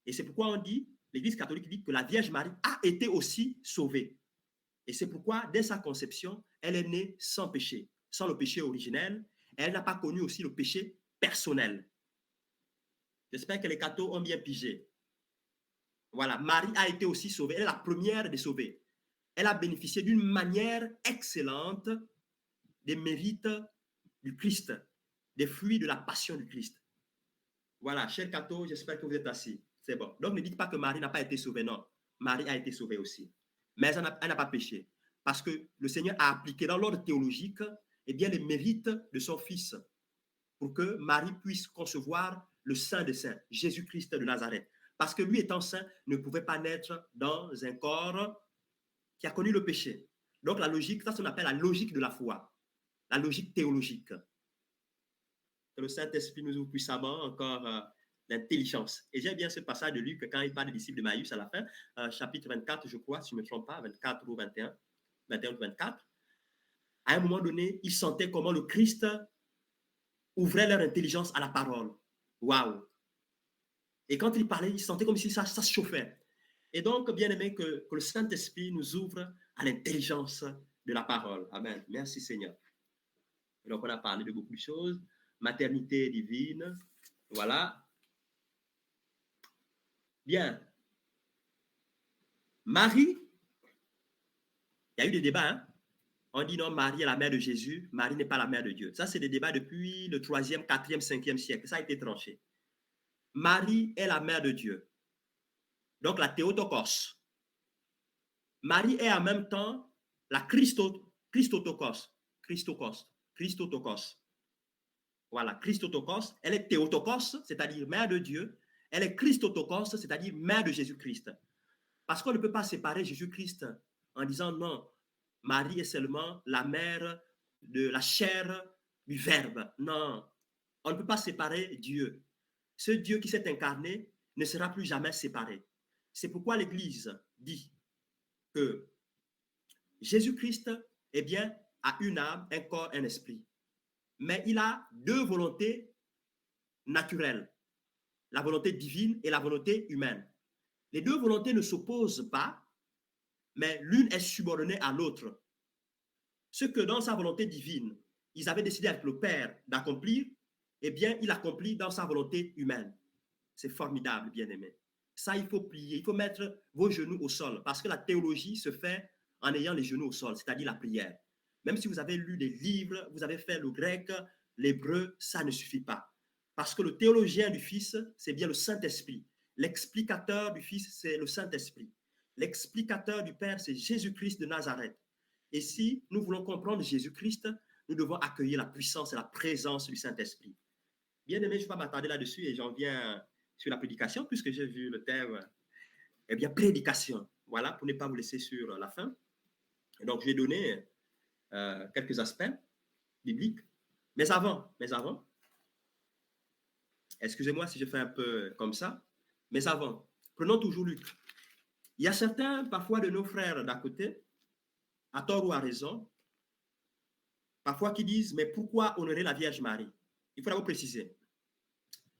Et c'est pourquoi on dit, l'Église catholique dit que la Vierge Marie a été aussi sauvée. Et c'est pourquoi, dès sa conception, elle est née sans péché. sans le péché originel, elle n'a pas connu aussi le péché personnel. J'espère que les cathos ont bien pigé. Voilà, Marie a été aussi sauvée. Elle est la première des sauvées. Elle a bénéficié d'une manière excellente des mérites du Christ, des fruits de la passion du Christ. Voilà, chers cathos, j'espère que vous êtes assis. C'est bon. Donc, ne dites pas que Marie n'a pas été sauvée. Non, Marie a été sauvée aussi. Mais elle n'a pas péché. Parce que le Seigneur a appliqué dans l'ordre théologique eh bien, les mérites de son Fils pour que Marie puisse concevoir le Saint des Saints, Jésus-Christ de Nazareth. Parce que lui étant saint, ne pouvait pas naître dans un corps qui a connu le péché. Donc la logique, ça, c'est ce qu'on appelle la logique de la foi, la logique théologique. Que le Saint-Esprit nous ouvre puissamment encore l'intelligence. Et j'aime bien ce passage de Luc quand il parle des disciples de Maïus à la fin, chapitre 24, je crois, si je ne me trompe pas, 24 ou 21, 21 ou 24. À un moment donné, ils sentaient comment le Christ ouvrait leur intelligence à la parole. Waouh! Et quand il parlait, ils sentaient comme si ça se chauffait. Et donc, bien aimé, que le Saint-Esprit nous ouvre à l'intelligence de la parole. Amen. Merci Seigneur. Et donc, on a parlé de beaucoup de choses. Maternité divine. Voilà. Bien. Marie, il y a eu des débats. Hein? On dit non, Marie est la mère de Jésus. Marie n'est pas la mère de Dieu. Ça, c'est des débats depuis le 3e, 4e, 5e siècle. Ça a été tranché. Marie est la mère de Dieu. Donc, la Théotokos. Marie est en même temps la Christotokos. Voilà, Christotokos. Elle est Théotokos, c'est-à-dire mère de Dieu. Elle est Christotokos, c'est-à-dire mère de Jésus-Christ. Parce qu'on ne peut pas séparer Jésus-Christ en disant non, Marie est seulement la mère de la chair du Verbe. Non, on ne peut pas séparer Dieu. Ce Dieu qui s'est incarné ne sera plus jamais séparé. C'est pourquoi l'Église dit que Jésus-Christ, eh bien, a une âme, un corps, un esprit. Mais il a deux volontés naturelles, la volonté divine et la volonté humaine. Les deux volontés ne s'opposent pas, mais l'une est subordonnée à l'autre. Ce que dans sa volonté divine, ils avaient décidé avec le Père d'accomplir, eh bien, il accomplit dans sa volonté humaine. C'est formidable, bien-aimé. Ça, il faut prier, il faut mettre vos genoux au sol, parce que la théologie se fait en ayant les genoux au sol, c'est-à-dire la prière. Même si vous avez lu des livres, vous avez fait le grec, l'hébreu, ça ne suffit pas. Parce que le théologien du Fils, c'est bien le Saint-Esprit. L'explicateur du Fils, c'est le Saint-Esprit. L'explicateur du Père, c'est Jésus-Christ de Nazareth. Et si nous voulons comprendre Jésus-Christ, nous devons accueillir la puissance et la présence du Saint-Esprit. Bien aimé, je ne vais pas m'attarder là-dessus et j'en viens sur la prédication, puisque j'ai vu le thème, eh bien, prédication. Voilà, pour ne pas vous laisser sur la fin. Et donc, je vais donner quelques aspects bibliques. Mais avant, excusez-moi si je fais un peu comme ça, mais avant, prenons toujours Luc. Il y a certains, parfois, de nos frères d'à côté, à tort ou à raison, parfois qui disent, mais pourquoi honorer la Vierge Marie? Il faut d'abord préciser.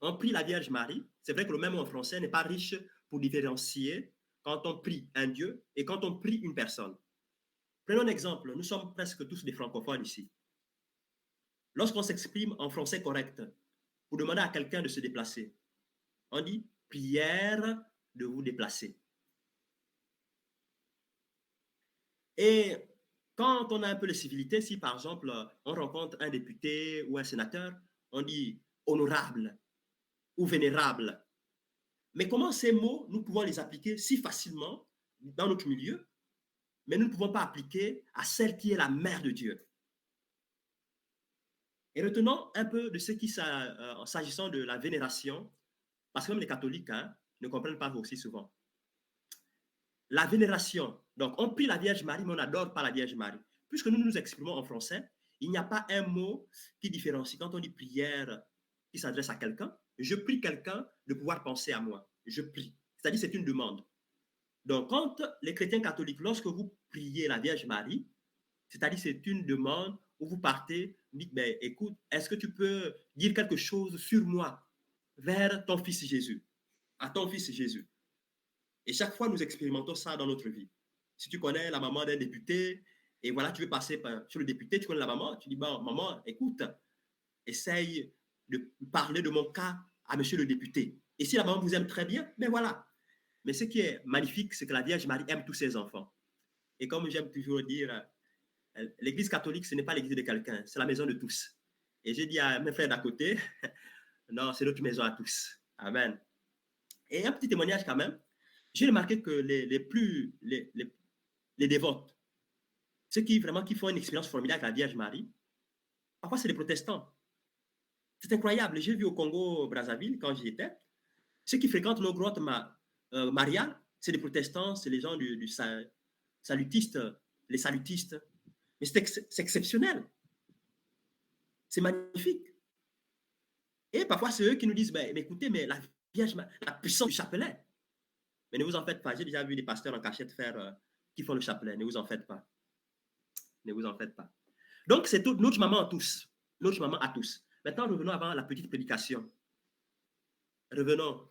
On prie la Vierge Marie. C'est vrai que le même mot en français n'est pas riche pour différencier quand on prie un Dieu et quand on prie une personne. Prenons un exemple. Nous sommes presque tous des francophones ici. Lorsqu'on s'exprime en français correct, pour demander à quelqu'un de se déplacer, on dit prière de vous déplacer. Et quand on a un peu de civilité, si par exemple on rencontre un député ou un sénateur, on dit honorable ou vénérable. Mais comment ces mots, nous pouvons les appliquer si facilement dans notre milieu, mais nous ne pouvons pas appliquer à celle qui est la mère de Dieu. Et retenons un peu de ce qui, s'agissant de la vénération, parce que même les catholiques ne comprennent pas aussi souvent. La vénération, donc on prie la Vierge Marie, mais on n'adore pas la Vierge Marie. Puisque nous nous exprimons en français, il n'y a pas un mot qui différencie. Quand on dit prière qui s'adresse à quelqu'un, je prie quelqu'un de pouvoir penser à moi. Je prie. C'est-à-dire c'est une demande. Donc, quand les chrétiens catholiques, lorsque vous priez la Vierge Marie, c'est-à-dire c'est une demande où vous partez, vous dites, ben, écoute, est-ce que tu peux dire quelque chose sur moi vers ton fils Jésus, à ton fils Jésus? Et chaque fois, nous expérimentons ça dans notre vie. Si tu connais la maman d'un député, Et voilà, tu veux passer sur le député, tu connais la maman, tu dis, bon, maman, écoute, essaye de parler de mon cas à monsieur le député. Et si la maman vous aime très bien, ben voilà. Mais ce qui est magnifique, c'est que la Vierge Marie aime tous ses enfants. Et comme j'aime toujours dire, l'église catholique, ce n'est pas l'église de quelqu'un, c'est la maison de tous. Et j'ai dit à mes frères d'à côté, non, c'est notre maison à tous. Amen. Et un petit témoignage quand même. J'ai remarqué que les dévotes, ceux qui vraiment qui font une expérience formidable avec la Vierge Marie, parfois c'est les protestants. C'est incroyable. J'ai vu au Congo, Brazzaville, quand j'y étais, ceux qui fréquentent nos grottes mariales, c'est les protestants, c'est les gens du salutiste, les salutistes. Mais c'est exceptionnel. C'est magnifique. Et parfois, c'est eux qui nous disent, mais écoutez, mais la Vierge, la puissance du chapelet. Mais ne vous en faites pas. J'ai déjà vu des pasteurs en cachette faire qui font le chapelet. Ne vous en faites pas. Ne vous en faites pas. Donc, c'est notre maman à tous. Notre maman à tous. Maintenant, revenons avant la petite prédication. Revenons.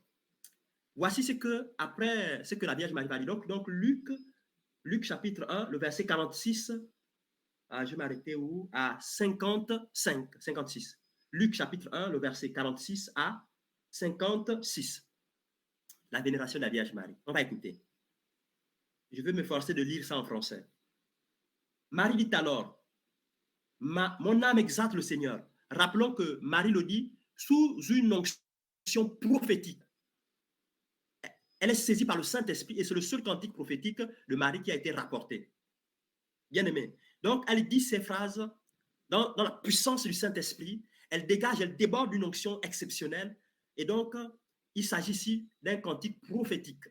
Voici ce que la Vierge Marie va dire. Donc Luc chapitre 1, le verset 46. Je vais m'arrêter où? À 56. Luc chapitre 1, le verset 46 à 56. La vénération de la Vierge Marie. On va écouter. Je vais me forcer de lire ça en français. Marie dit alors, mon âme exalte le Seigneur. Rappelons que Marie le dit sous une onction prophétique. Elle est saisie par le Saint-Esprit et c'est le seul cantique prophétique de Marie qui a été rapporté. Bien aimé. Donc, elle dit ces phrases dans la puissance du Saint-Esprit. Elle dégage, elle déborde d'une onction exceptionnelle. Et donc, il s'agit ici d'un cantique prophétique.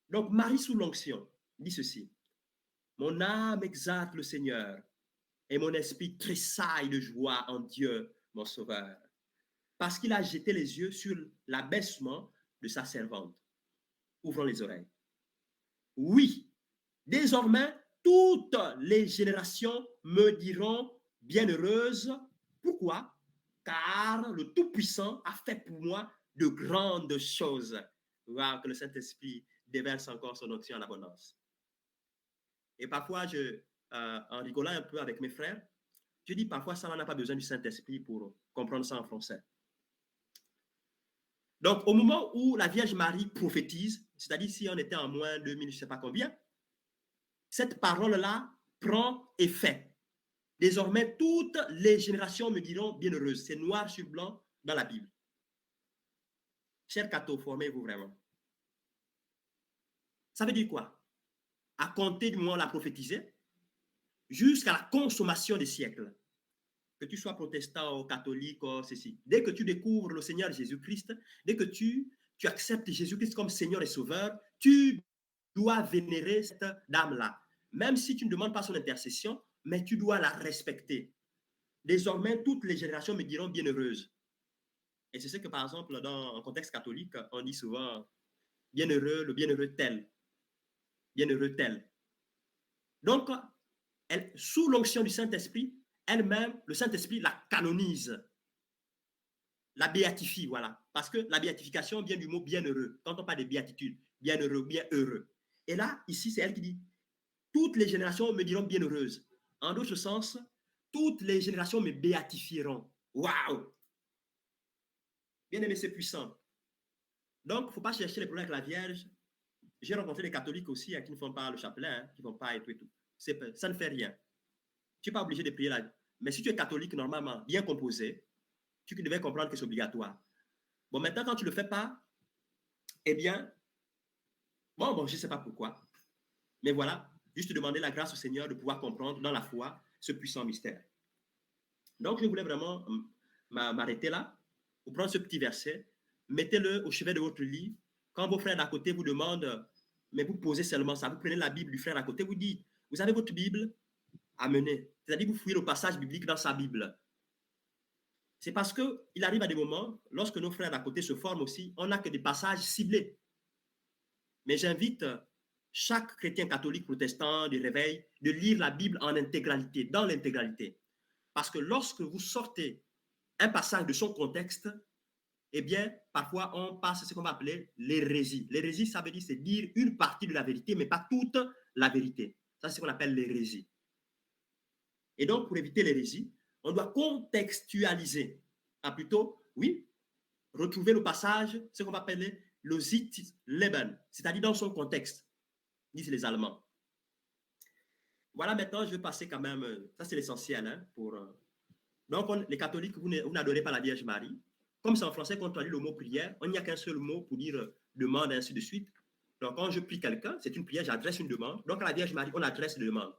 Donc, Marie sous l'onction dit ceci. Mon âme exalte le Seigneur et mon esprit tressaille de joie en Dieu, mon Sauveur, parce qu'il a jeté les yeux sur l'abaissement de sa servante. Ouvrons les oreilles. Oui, désormais, toutes les générations me diront bienheureuse. Pourquoi? Car le Tout-Puissant a fait pour moi de grandes choses. Wow, que le Saint-Esprit déverse encore son onction en abondance. Et parfois, en rigolant un peu avec mes frères, je dis parfois ça, on n'a pas besoin du Saint-Esprit pour comprendre ça en français. Donc, au moment où la Vierge Marie prophétise, c'est-à-dire si on était en moins 2000, je ne sais pas combien, cette parole-là prend effet. Désormais, toutes les générations me diront bienheureuses. C'est noir sur blanc dans la Bible. Chers cathos, formez-vous vraiment. Ça veut dire quoi? À compter du moment où on l'a prophétisé, jusqu'à la consommation des siècles. Que tu sois protestant ou catholique ou ceci. Dès que tu découvres le Seigneur Jésus-Christ, dès que tu acceptes Jésus-Christ comme Seigneur et Sauveur, tu dois vénérer cette dame-là. Même si tu ne demandes pas son intercession, mais tu dois la respecter. Désormais, toutes les générations me diront bienheureuse. Et c'est ce que, par exemple, dans un contexte catholique, on dit souvent bienheureux, le bienheureux tel. Bienheureux tel. Donc, sous l'onction du Saint-Esprit, elle-même, le Saint-Esprit la canonise, la béatifie, voilà. Parce que la béatification vient du mot bienheureux. Quand on parle de béatitude, bienheureux, bien heureux. Et là, ici, c'est elle qui dit, toutes les générations me diront bienheureuses. En d'autres sens, toutes les générations me béatifieront. Waouh! Bien aimé, c'est puissant. Donc, il ne faut pas chercher les problèmes avec la Vierge. J'ai rencontré des catholiques aussi qui ne font pas le chapelet, qui ne font pas et tout et tout. Ça ne fait rien. Tu n'es pas obligé de prier là. Mais si tu es catholique, normalement, bien composé, tu devais comprendre que c'est obligatoire. Bon, maintenant, quand tu ne le fais pas, eh bien, bon, je ne sais pas pourquoi. Mais voilà, juste demander la grâce au Seigneur de pouvoir comprendre dans la foi ce puissant mystère. Donc, je voulais vraiment m'arrêter là pour prendre ce petit verset. Mettez-le au chevet de votre lit. Quand vos frères d'à côté vous demandent, mais vous posez seulement ça, vous prenez la Bible du frère d'à côté, vous dites, vous avez votre Bible? Amener. C'est-à-dire que vous fouillez le passage biblique dans sa Bible. C'est parce qu'il arrive à des moments, lorsque nos frères d'à côté se forment aussi, on n'a que des passages ciblés. Mais j'invite chaque chrétien catholique, protestant, de réveil, de lire la Bible en intégralité, dans l'intégralité. Parce que lorsque vous sortez un passage de son contexte, eh bien, parfois, on passe ce qu'on va appeler l'hérésie. L'hérésie, ça veut dire, c'est dire une partie de la vérité, mais pas toute la vérité. Ça, c'est ce qu'on appelle l'hérésie. Et donc, pour éviter l'hérésie, on doit contextualiser. Ah, plutôt, oui, retrouver le passage, ce qu'on va appeler le Sitleben, c'est-à-dire dans son contexte, disent les Allemands. Voilà, maintenant, je vais passer quand même, ça c'est l'essentiel. Hein, donc, les catholiques, vous n'adorez pas la Vierge Marie. Comme c'est en français qu'on traduit le mot prière, il n'y a qu'un seul mot pour dire demande, ainsi de suite. Donc, quand je prie quelqu'un, c'est une prière, j'adresse une demande. Donc, à la Vierge Marie, on adresse une demande.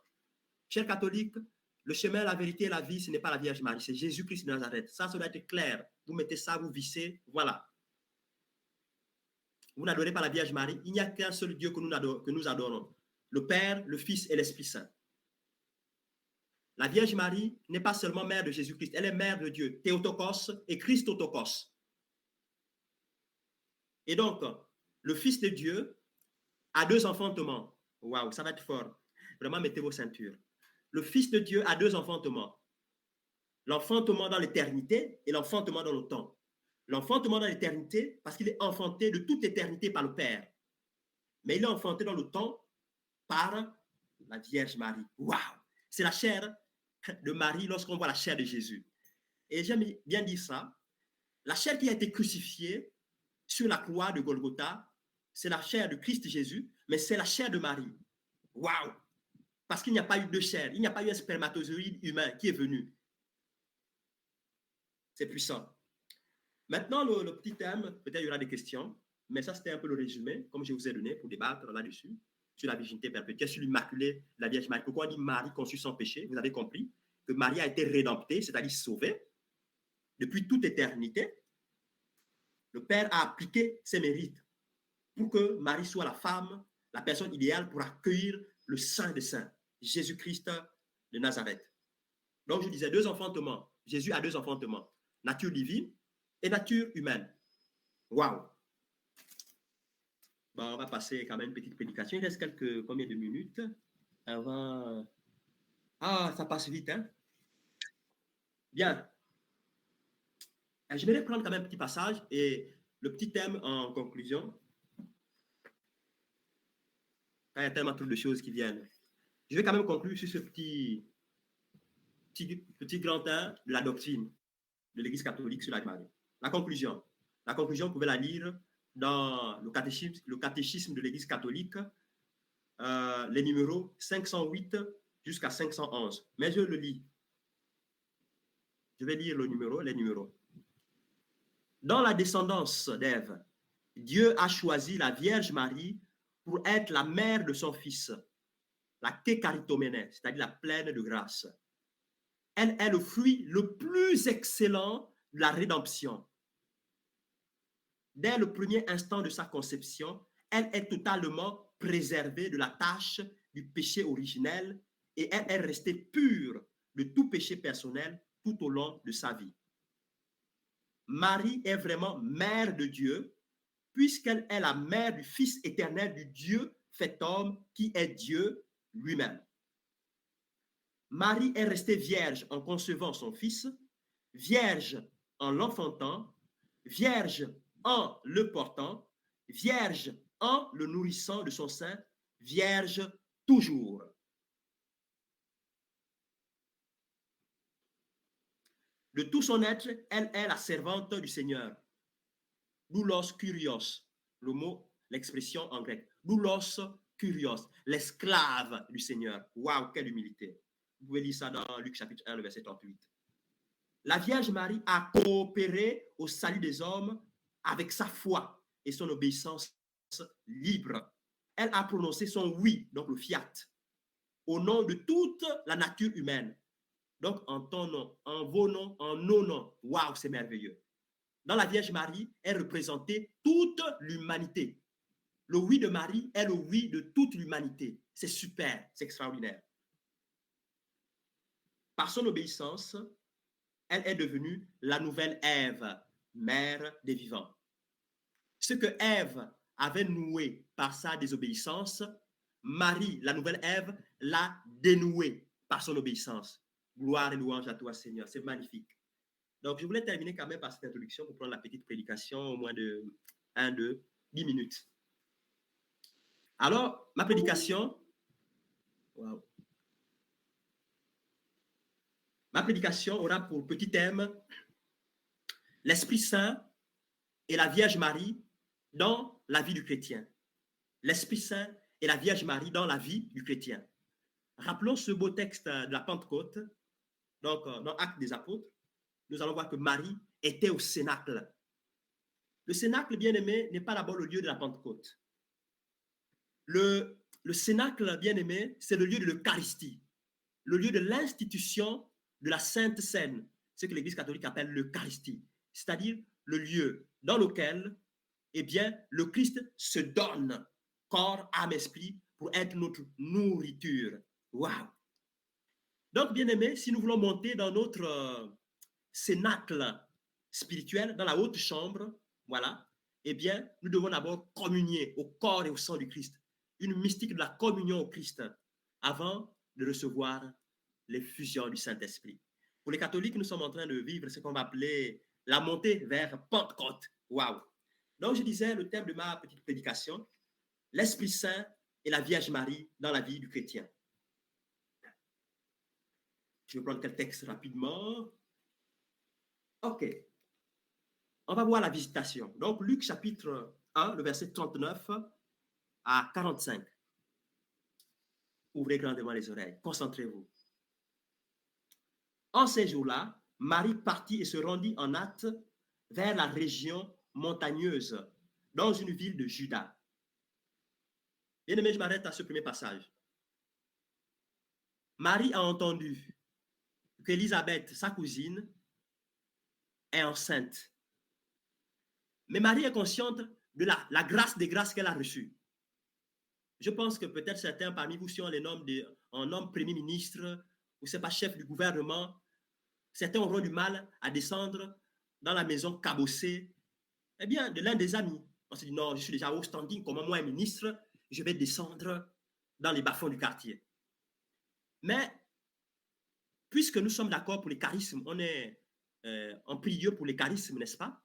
Chers catholiques, le chemin, la vérité et la vie, ce n'est pas la Vierge Marie, c'est Jésus-Christ de Nazareth. Ça doit être clair. Vous mettez ça, vous vissez, voilà. Vous n'adorez pas la Vierge Marie. Il n'y a qu'un seul Dieu que nous adorons. Le Père, le Fils et l'Esprit Saint. La Vierge Marie n'est pas seulement mère de Jésus-Christ, elle est mère de Dieu, Théotokos et Christotokos. Et donc, le Fils de Dieu a deux enfantements. Waouh, ça va être fort. Vraiment, mettez vos ceintures. Le Fils de Dieu a deux enfantements. L'enfantement dans l'éternité et l'enfantement dans le temps. L'enfantement dans l'éternité, parce qu'il est enfanté de toute éternité par le Père. Mais il est enfanté dans le temps par la Vierge Marie. Waouh! C'est la chair de Marie lorsqu'on voit la chair de Jésus. Et j'aime bien dire ça. La chair qui a été crucifiée sur la croix de Golgotha, c'est la chair de Christ Jésus, mais c'est la chair de Marie. Waouh! Parce qu'il n'y a pas eu de chair, il n'y a pas eu un spermatozoïde humain qui est venu. C'est puissant. Maintenant, le petit thème, peut-être il y aura des questions, mais ça c'était un peu le résumé, comme je vous ai donné, pour débattre là-dessus, sur la virginité perpétuelle, sur l'Immaculée, la Vierge Marie. Pourquoi on dit Marie conçue sans péché? Vous avez compris que Marie a été rédemptée, c'est-à-dire sauvée, depuis toute éternité. Le Père a appliqué ses mérites pour que Marie soit la femme, la personne idéale pour accueillir le Saint des Saints, Jésus-Christ de Nazareth. Donc je disais deux enfantements. Jésus a deux enfantements, nature divine et nature humaine. Waouh! Bon, on va passer quand même une petite prédication. Il reste combien de minutes avant... Ah, ça passe vite, hein? Bien. Je vais prendre quand même un petit passage et le petit thème en conclusion. Il y a tellement de choses qui viennent. Je vais quand même conclure sur ce petit grand thème de la doctrine de l'Église catholique sur la Marie. La conclusion, vous pouvez la lire dans le catéchisme de l'Église catholique, les numéros 508 jusqu'à 511. Mais je le lis. Je vais lire les numéros. Dans la descendance d'Ève, Dieu a choisi la Vierge Marie pour être la mère de son Fils, la Kékaritomène, c'est-à-dire la pleine de grâce. Elle est le fruit le plus excellent de la rédemption. Dès le premier instant de sa conception, elle est totalement préservée de la tâche du péché originel et elle est restée pure de tout péché personnel tout au long de sa vie. Marie est vraiment mère de Dieu, puisqu'elle est la mère du Fils éternel du Dieu fait homme, qui est Dieu lui-même. Marie est restée vierge en concevant son Fils, vierge en l'enfantant, vierge en le portant, vierge en le nourrissant de son sein, vierge toujours. De tout son être, elle est la servante du Seigneur. Doulos kurios, le mot, l'expression en grec. Doulos kurios, l'esclave du Seigneur. Waouh, quelle humilité. Vous pouvez lire ça dans Luc chapitre 1, le verset 38. La Vierge Marie a coopéré au salut des hommes avec sa foi et son obéissance libre. Elle a prononcé son oui, donc le fiat, au nom de toute la nature humaine. Donc, en ton nom, en vos noms, en nos noms. Waouh, c'est merveilleux. Dans la Vierge Marie est représentée toute l'humanité. Le oui de Marie est le oui de toute l'humanité. C'est super, c'est extraordinaire. Par son obéissance, elle est devenue la nouvelle Ève, mère des vivants. Ce que Ève avait noué par sa désobéissance, Marie, la nouvelle Ève, l'a dénoué par son obéissance. Gloire et louange à toi, Seigneur. C'est magnifique. Donc, je voulais terminer quand même par cette introduction pour prendre la petite prédication au moins de 10 minutes. Alors, ma prédication, wow. Ma prédication aura pour petit thème l'Esprit Saint et la Vierge Marie dans la vie du chrétien. L'Esprit Saint et la Vierge Marie dans la vie du chrétien. Rappelons ce beau texte de la Pentecôte. Donc, dans Actes des Apôtres, nous allons voir que Marie était au Cénacle. Le Cénacle, bien-aimé, n'est pas d'abord le lieu de la Pentecôte. Le Cénacle, bien-aimé, c'est le lieu de l'Eucharistie, le lieu de l'institution de la Sainte Seine, ce que l'Église catholique appelle l'Eucharistie, c'est-à-dire le lieu dans lequel, eh bien, le Christ se donne corps, âme, esprit pour être notre nourriture. Waouh! Donc, bien-aimé, si nous voulons monter dans notre cénacle spirituel, dans la haute chambre, voilà, eh bien, nous devons d'abord communier au corps et au sang du Christ, une mystique de la communion au Christ, avant de recevoir les fusions du Saint-Esprit. Pour les catholiques, nous sommes en train de vivre ce qu'on va appeler la montée vers Pentecôte. Waouh! Donc, je disais, le thème de ma petite prédication, l'Esprit Saint et la Vierge Marie dans la vie du chrétien. Je vais prendre quel texte rapidement. OK. On va voir la visitation. Donc, Luc chapitre 1, le verset 39 à 45. Ouvrez grandement les oreilles. Concentrez-vous. En ces jours-là, Marie partit et se rendit en hâte vers la région montagneuse, dans une ville de Juda. Bien-aimé, je m'arrête à ce premier passage. Marie a entendu qu'Élisabeth, sa cousine, est enceinte. Mais Marie est consciente de la grâce des grâces qu'elle a reçues. Je pense que peut-être certains parmi vous, si on les nomme en homme premier ministre, ou c'est pas chef du gouvernement, certains auront du mal à descendre dans la maison cabossée, eh bien, de l'un des amis. On se dit, non, je suis déjà au standing, comme moi, ministre, je vais descendre dans les bas-fonds du quartier. Mais, puisque nous sommes d'accord pour les charismes, on est en prière pour les charismes, n'est-ce pas?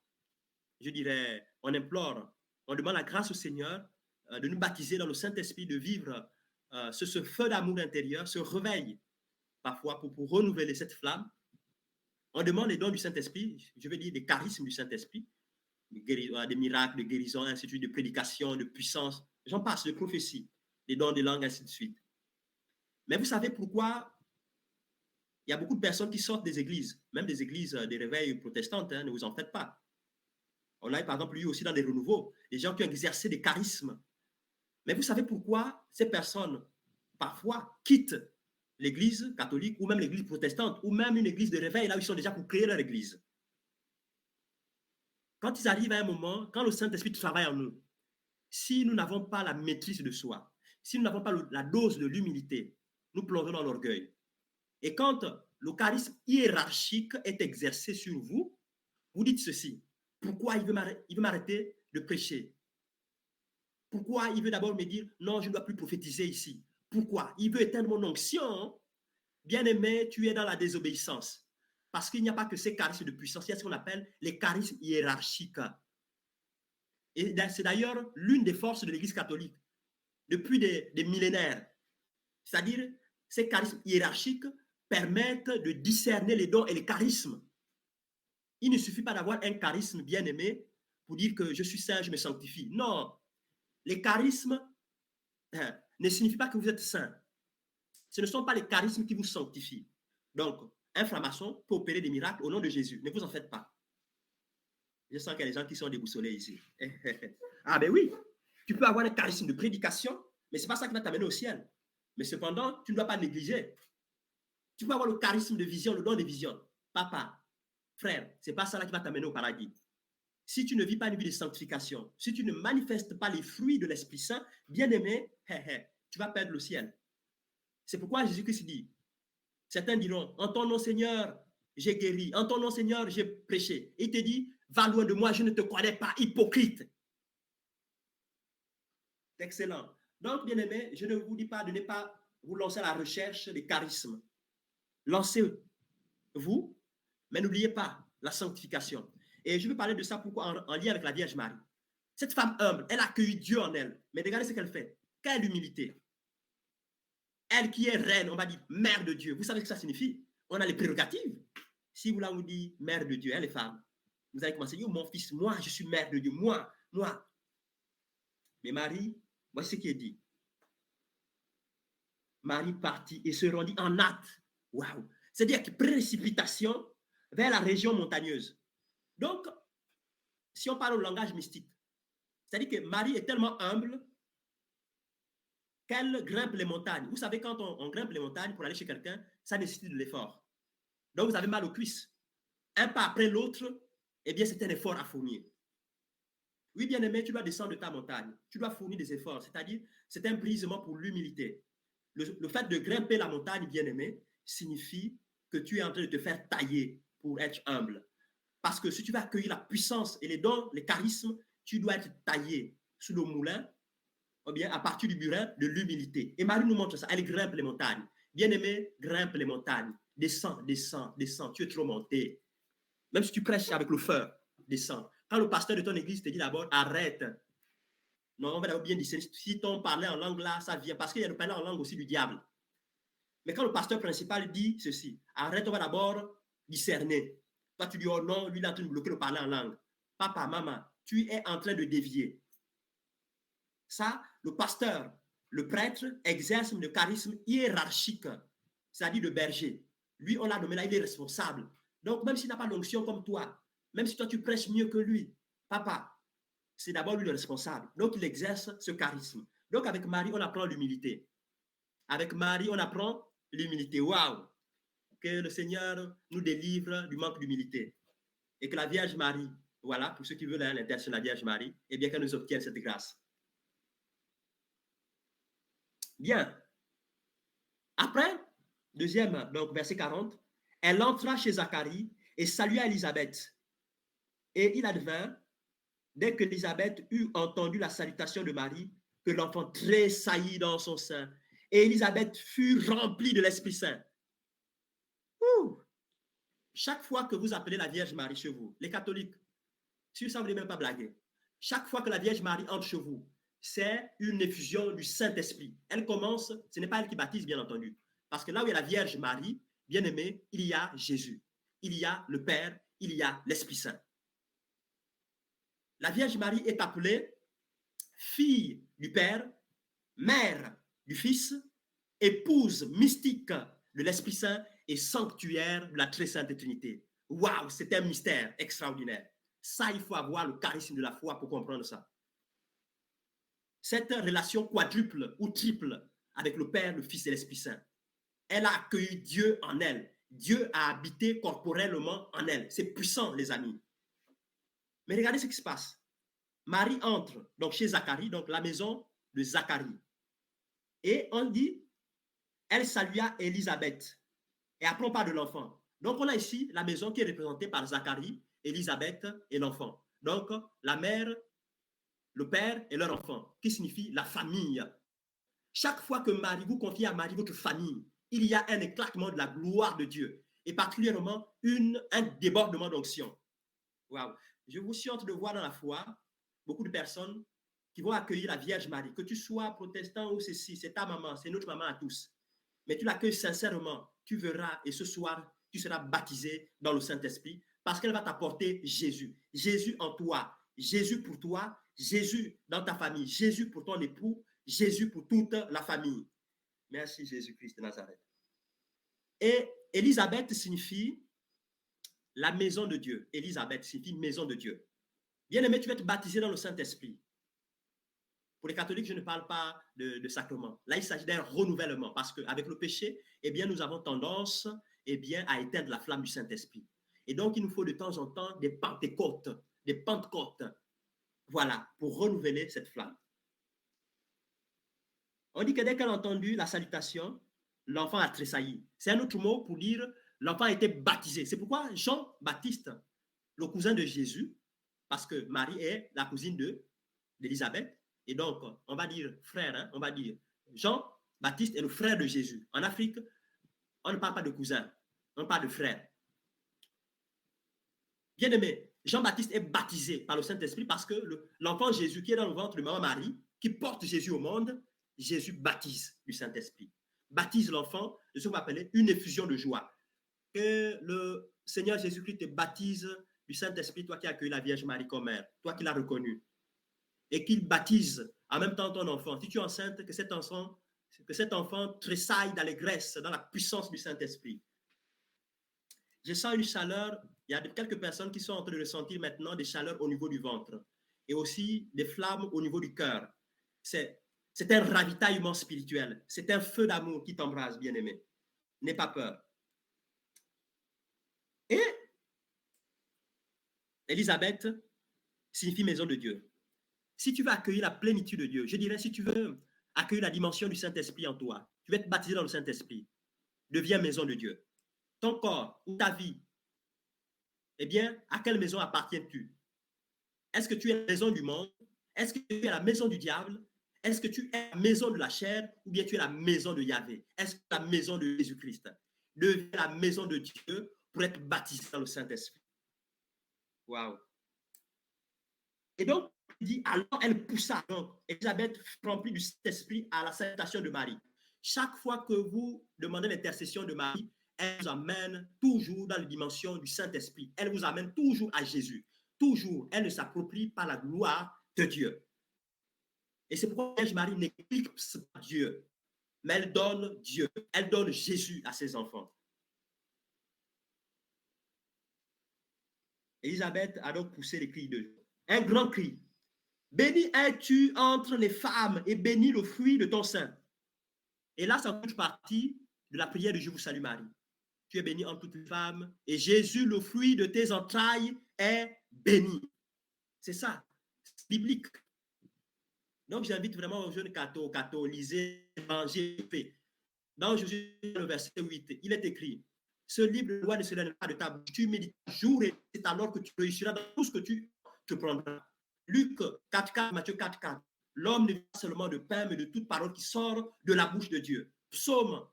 Je dirais, on implore, on demande la grâce au Seigneur de nous baptiser dans le Saint-Esprit, de vivre ce feu d'amour intérieur, ce réveil, parfois pour renouveler cette flamme. On demande les dons du Saint-Esprit, je veux dire des charismes du Saint-Esprit, des miracles, de guérison, ainsi de suite, de prédication, de puissance, j'en passe, de prophétie, des dons de langue, ainsi de suite. Mais vous savez pourquoi il y a beaucoup de personnes qui sortent des églises, même des églises des réveils protestantes, hein, ne vous en faites pas. On a par exemple eu aussi dans des renouveaux, des gens qui ont exercé des charismes. Mais vous savez pourquoi ces personnes, parfois, quittent l'église catholique ou même l'église protestante ou même une église de réveil, là où ils sont déjà pour créer leur église. Quand ils arrivent à un moment, quand le Saint-Esprit travaille en nous, si nous n'avons pas la maîtrise de soi, si nous n'avons pas la dose de l'humilité, nous plongeons dans l'orgueil. Et quand le charisme hiérarchique est exercé sur vous, vous dites ceci: pourquoi il veut m'arrêter de prêcher? Pourquoi il veut d'abord me dire non, je ne dois plus prophétiser ici? Pourquoi? Il veut éteindre mon onction. Bien-aimé, tu es dans la désobéissance. Parce qu'il n'y a pas que ces charismes de puissance, il y a ce qu'on appelle les charismes hiérarchiques. Et c'est d'ailleurs l'une des forces de l'Église catholique depuis des millénaires. C'est-à-dire, ces charismes hiérarchiques permettent de discerner les dons et les charismes. Il ne suffit pas d'avoir un charisme bien-aimé pour dire que je suis saint, je me sanctifie. Non, les charismes ne signifient pas que vous êtes saint. Ce ne sont pas les charismes qui vous sanctifient. Donc, un franc-maçon peut opérer des miracles au nom de Jésus. Ne vous en faites pas. Je sens qu'il y a des gens qui sont déboussolés ici. Ah ben oui, tu peux avoir un charisme de prédication, mais ce n'est pas ça qui va t'amener au ciel. Mais cependant, tu ne dois pas négliger. Tu peux avoir le charisme de vision, le don de vision. Papa, frère, ce n'est pas ça là qui va t'amener au paradis. Si tu ne vis pas une vie de sanctification, si tu ne manifestes pas les fruits de l'Esprit Saint, bien-aimé, tu vas perdre le ciel. C'est pourquoi Jésus-Christ dit, certains diront, en ton nom Seigneur, j'ai guéri, en ton nom Seigneur, j'ai prêché. Il te dit, va loin de moi, je ne te connais pas, hypocrite. Excellent. Donc, bien-aimé, je ne vous dis pas de ne pas vous lancer à la recherche des charismes. Lancez-vous, mais n'oubliez pas la sanctification. Et je veux parler de ça pourquoi en lien avec la Vierge Marie. Cette femme humble, elle a accueilli Dieu en elle. Mais regardez ce qu'elle fait. Quelle humilité. Elle qui est reine, on va dire mère de Dieu. Vous savez ce que ça signifie? on a les prérogatives. Si vous là vous dites mère de Dieu, hein, les femmes, vous allez commencer à dire, mon fils, moi, je suis mère de Dieu, moi. Mais Marie, voici ce qui est dit. Marie partit et se rendit en hâte. Waouh! C'est-à-dire que précipitation vers la région montagneuse. Donc, si on parle au langage mystique, c'est-à-dire que Marie est tellement humble qu'elle grimpe les montagnes. Vous savez, quand on grimpe les montagnes pour aller chez quelqu'un, ça nécessite de l'effort. Donc, vous avez mal aux cuisses. Un pas après l'autre, eh bien, c'est un effort à fournir. Oui, bien-aimé, tu dois descendre de ta montagne. Tu dois fournir des efforts. C'est-à-dire, c'est un brisement pour l'humilité. Le fait de grimper la montagne, bien-aimé, signifie que tu es en train de te faire tailler pour être humble. Parce que si tu veux accueillir la puissance et les dons, les charismes, tu dois être taillé sous le moulin, ou bien à partir du burin de l'humilité. Et Marie nous montre ça. Elle grimpe les montagnes. Bien-aimé, grimpe les montagnes. Descends. Tu es trop monté. Même si tu prêches avec le feu, descends. Quand le pasteur de ton église te dit d'abord, arrête. Non, on va d'abord bien discerner. Si ton parler en langue là, ça vient. Parce qu'il y a le parler en langue aussi du diable. Mais quand le pasteur principal dit ceci, arrête, on va d'abord discerner. Toi, tu dis, oh non, lui, il est en train de bloquer le parler en langue. Papa, maman, tu es en train de dévier. Ça, le pasteur, le prêtre exerce le charisme hiérarchique, c'est-à-dire le berger. Lui, on l'a nommé là, il est responsable. Donc, même s'il n'a pas l'onction comme toi, même si toi, tu prêches mieux que lui, papa, c'est d'abord lui le responsable. Donc, il exerce ce charisme. Donc, avec Marie, on apprend l'humilité. Avec Marie, on apprend l'humilité. Waouh! Que le Seigneur nous délivre du manque d'humilité. Et que la Vierge Marie, voilà, pour ceux qui veulent l'intercession de la Vierge Marie, eh bien, qu'elle nous obtienne cette grâce. Bien. Après, deuxième, donc verset 40, elle entra chez Zacharie et salua Élisabeth. Et il advint, dès que Élisabeth eut entendu la salutation de Marie, que l'enfant tressaillit dans son sein. Et Élisabeth fut remplie de l'Esprit Saint. Ouh! Chaque fois que vous appelez la Vierge Marie chez vous, les catholiques, si ça ne voulez même pas blaguer, chaque fois que la Vierge Marie entre chez vous, c'est une effusion du Saint-Esprit. Elle commence, ce n'est pas elle qui baptise, bien entendu. Parce que là où il y a la Vierge Marie, bien aimée, il y a Jésus. Il y a le Père, il y a l'Esprit Saint. La Vierge Marie est appelée fille du Père, mère du Fils, épouse mystique de l'Esprit Saint et sanctuaire de la très sainte Trinité. Waouh, c'est un mystère extraordinaire. Ça, il faut avoir le charisme de la foi pour comprendre ça. Cette relation quadruple ou triple avec le Père, le Fils et l'Esprit Saint, elle a accueilli Dieu en elle. Dieu a habité corporellement en elle. C'est puissant, les amis. Mais regardez ce qui se passe. Marie entre donc chez Zacharie, donc la maison de Zacharie. Et on dit, elle salua Élisabeth. Et après, on parle de l'enfant. Donc, on a ici la maison qui est représentée par Zacharie, Élisabeth et l'enfant. Donc, la mère, le père et leur enfant, qui signifie la famille. Chaque fois que Marie, vous confiez à Marie votre famille, il y a un éclatement de la gloire de Dieu et particulièrement un débordement d'onction. Waouh! Je vous suis en train de voir dans la foi beaucoup de personnes qui vont accueillir la Vierge Marie. Que tu sois protestant ou ceci, c'est ta maman, c'est notre maman à tous. Mais tu l'accueilles sincèrement, tu verras et ce soir, tu seras baptisé dans le Saint-Esprit parce qu'elle va t'apporter Jésus. Jésus en toi, Jésus pour toi, Jésus dans ta famille, Jésus pour ton époux, Jésus pour toute la famille. Merci Jésus-Christ de Nazareth. Et Élisabeth signifie la maison de Dieu. Élisabeth signifie maison de Dieu. Bien-aimé, tu vas être baptisé dans le Saint-Esprit. Pour les catholiques, je ne parle pas de sacrement. Là, il s'agit d'un renouvellement parce qu'avec le péché, eh bien, nous avons tendance à éteindre la flamme du Saint-Esprit. Et donc, il nous faut de temps en temps des pentecôtes, voilà, pour renouveler cette flamme. On dit que dès qu'elle a entendu la salutation, l'enfant a tressailli. C'est un autre mot pour dire l'enfant a été baptisé. C'est pourquoi Jean-Baptiste, le cousin de Jésus, parce que Marie est la cousine d'Élisabeth, et donc on va dire frère, hein, on va dire Jean-Baptiste est le frère de Jésus. En Afrique, on ne parle pas de cousin, on parle de frère. Bien aimé, Jean-Baptiste est baptisé par le Saint-Esprit parce que l'enfant Jésus qui est dans le ventre de maman Marie, qui porte Jésus au monde, Jésus baptise du Saint-Esprit. Baptise l'enfant de ce qu'on va appeler une effusion de joie. que le Seigneur Jésus-Christ te baptise du Saint-Esprit, toi qui as accueilli la Vierge Marie comme mère, toi qui l'as reconnue, et qu'il baptise en même temps ton enfant. Si tu es enceinte, que cet enfant tressaille d'allégresse dans la puissance du Saint-Esprit. Je sens une chaleur. Il y a quelques personnes qui sont en train de ressentir maintenant des chaleurs au niveau du ventre et aussi des flammes au niveau du cœur. C'est un ravitaillement spirituel. C'est un feu d'amour qui t'embrase, bien-aimé. N'aie pas peur. Et Élisabeth signifie maison de Dieu. Si tu veux accueillir la plénitude de Dieu, je dirais, si tu veux accueillir la dimension du Saint-Esprit en toi, tu veux être baptisé dans le Saint-Esprit, deviens maison de Dieu. Ton corps ou ta vie, eh bien, à quelle maison appartiens-tu? Est-ce que tu es la maison du monde? Est-ce que tu es la maison du diable? Est-ce que tu es la maison de la chair ou bien tu es la maison de Yahvé? Est-ce que tu es la maison de Jésus-Christ? Deviens la maison de Dieu pour être baptisé dans le Saint-Esprit. Waouh! Et donc, il dit, alors elle poussa. Donc, Élisabeth remplie du Saint-Esprit à la salutation de Marie. Chaque fois que vous demandez l'intercession de Marie, elle vous amène toujours dans la dimension du Saint-Esprit. Elle vous amène toujours à Jésus. Toujours, elle ne s'approprie pas la gloire de Dieu. Et c'est pourquoi Marie n'éclipse pas Dieu, mais elle donne Dieu. Elle donne Jésus à ses enfants. Élisabeth a donc poussé les cris de joie. Un grand cri. Béni es-tu entre les femmes et béni le fruit de ton sein. Et là, ça fait partie de la prière de Je vous salue Marie. Tu es bénie entre toutes les femmes et Jésus, le fruit de tes entrailles, est béni. C'est ça, c'est biblique. Donc, j'invite vraiment aux jeunes cathos, lisez, mangez, fait. Dans Jésus, le verset 8, il est écrit, ce livre de loi ne se donne pas de ta bouche, tu médites jour et c'est alors que tu réussiras dans tout ce que tu te prendras. Luc 4,4, Matthieu 4,4. L'homme ne vit pas seulement de pain, mais de toute parole qui sort de la bouche de Dieu. Psaume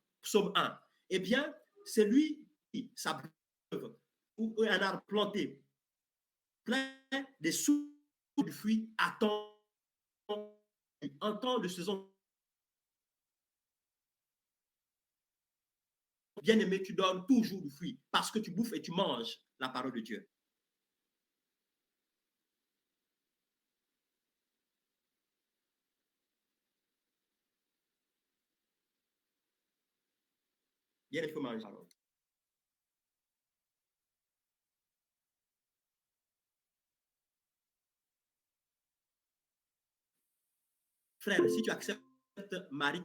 1. Eh bien, c'est lui qui s'abreuve ou un arbre planté, plein des sous du fruit, attend en temps de saison. Bien-aimé, tu donnes toujours du fruit parce que tu bouffes et tu manges la parole de Dieu. Bien, il faut manger la parole. Frère, si tu acceptes Marie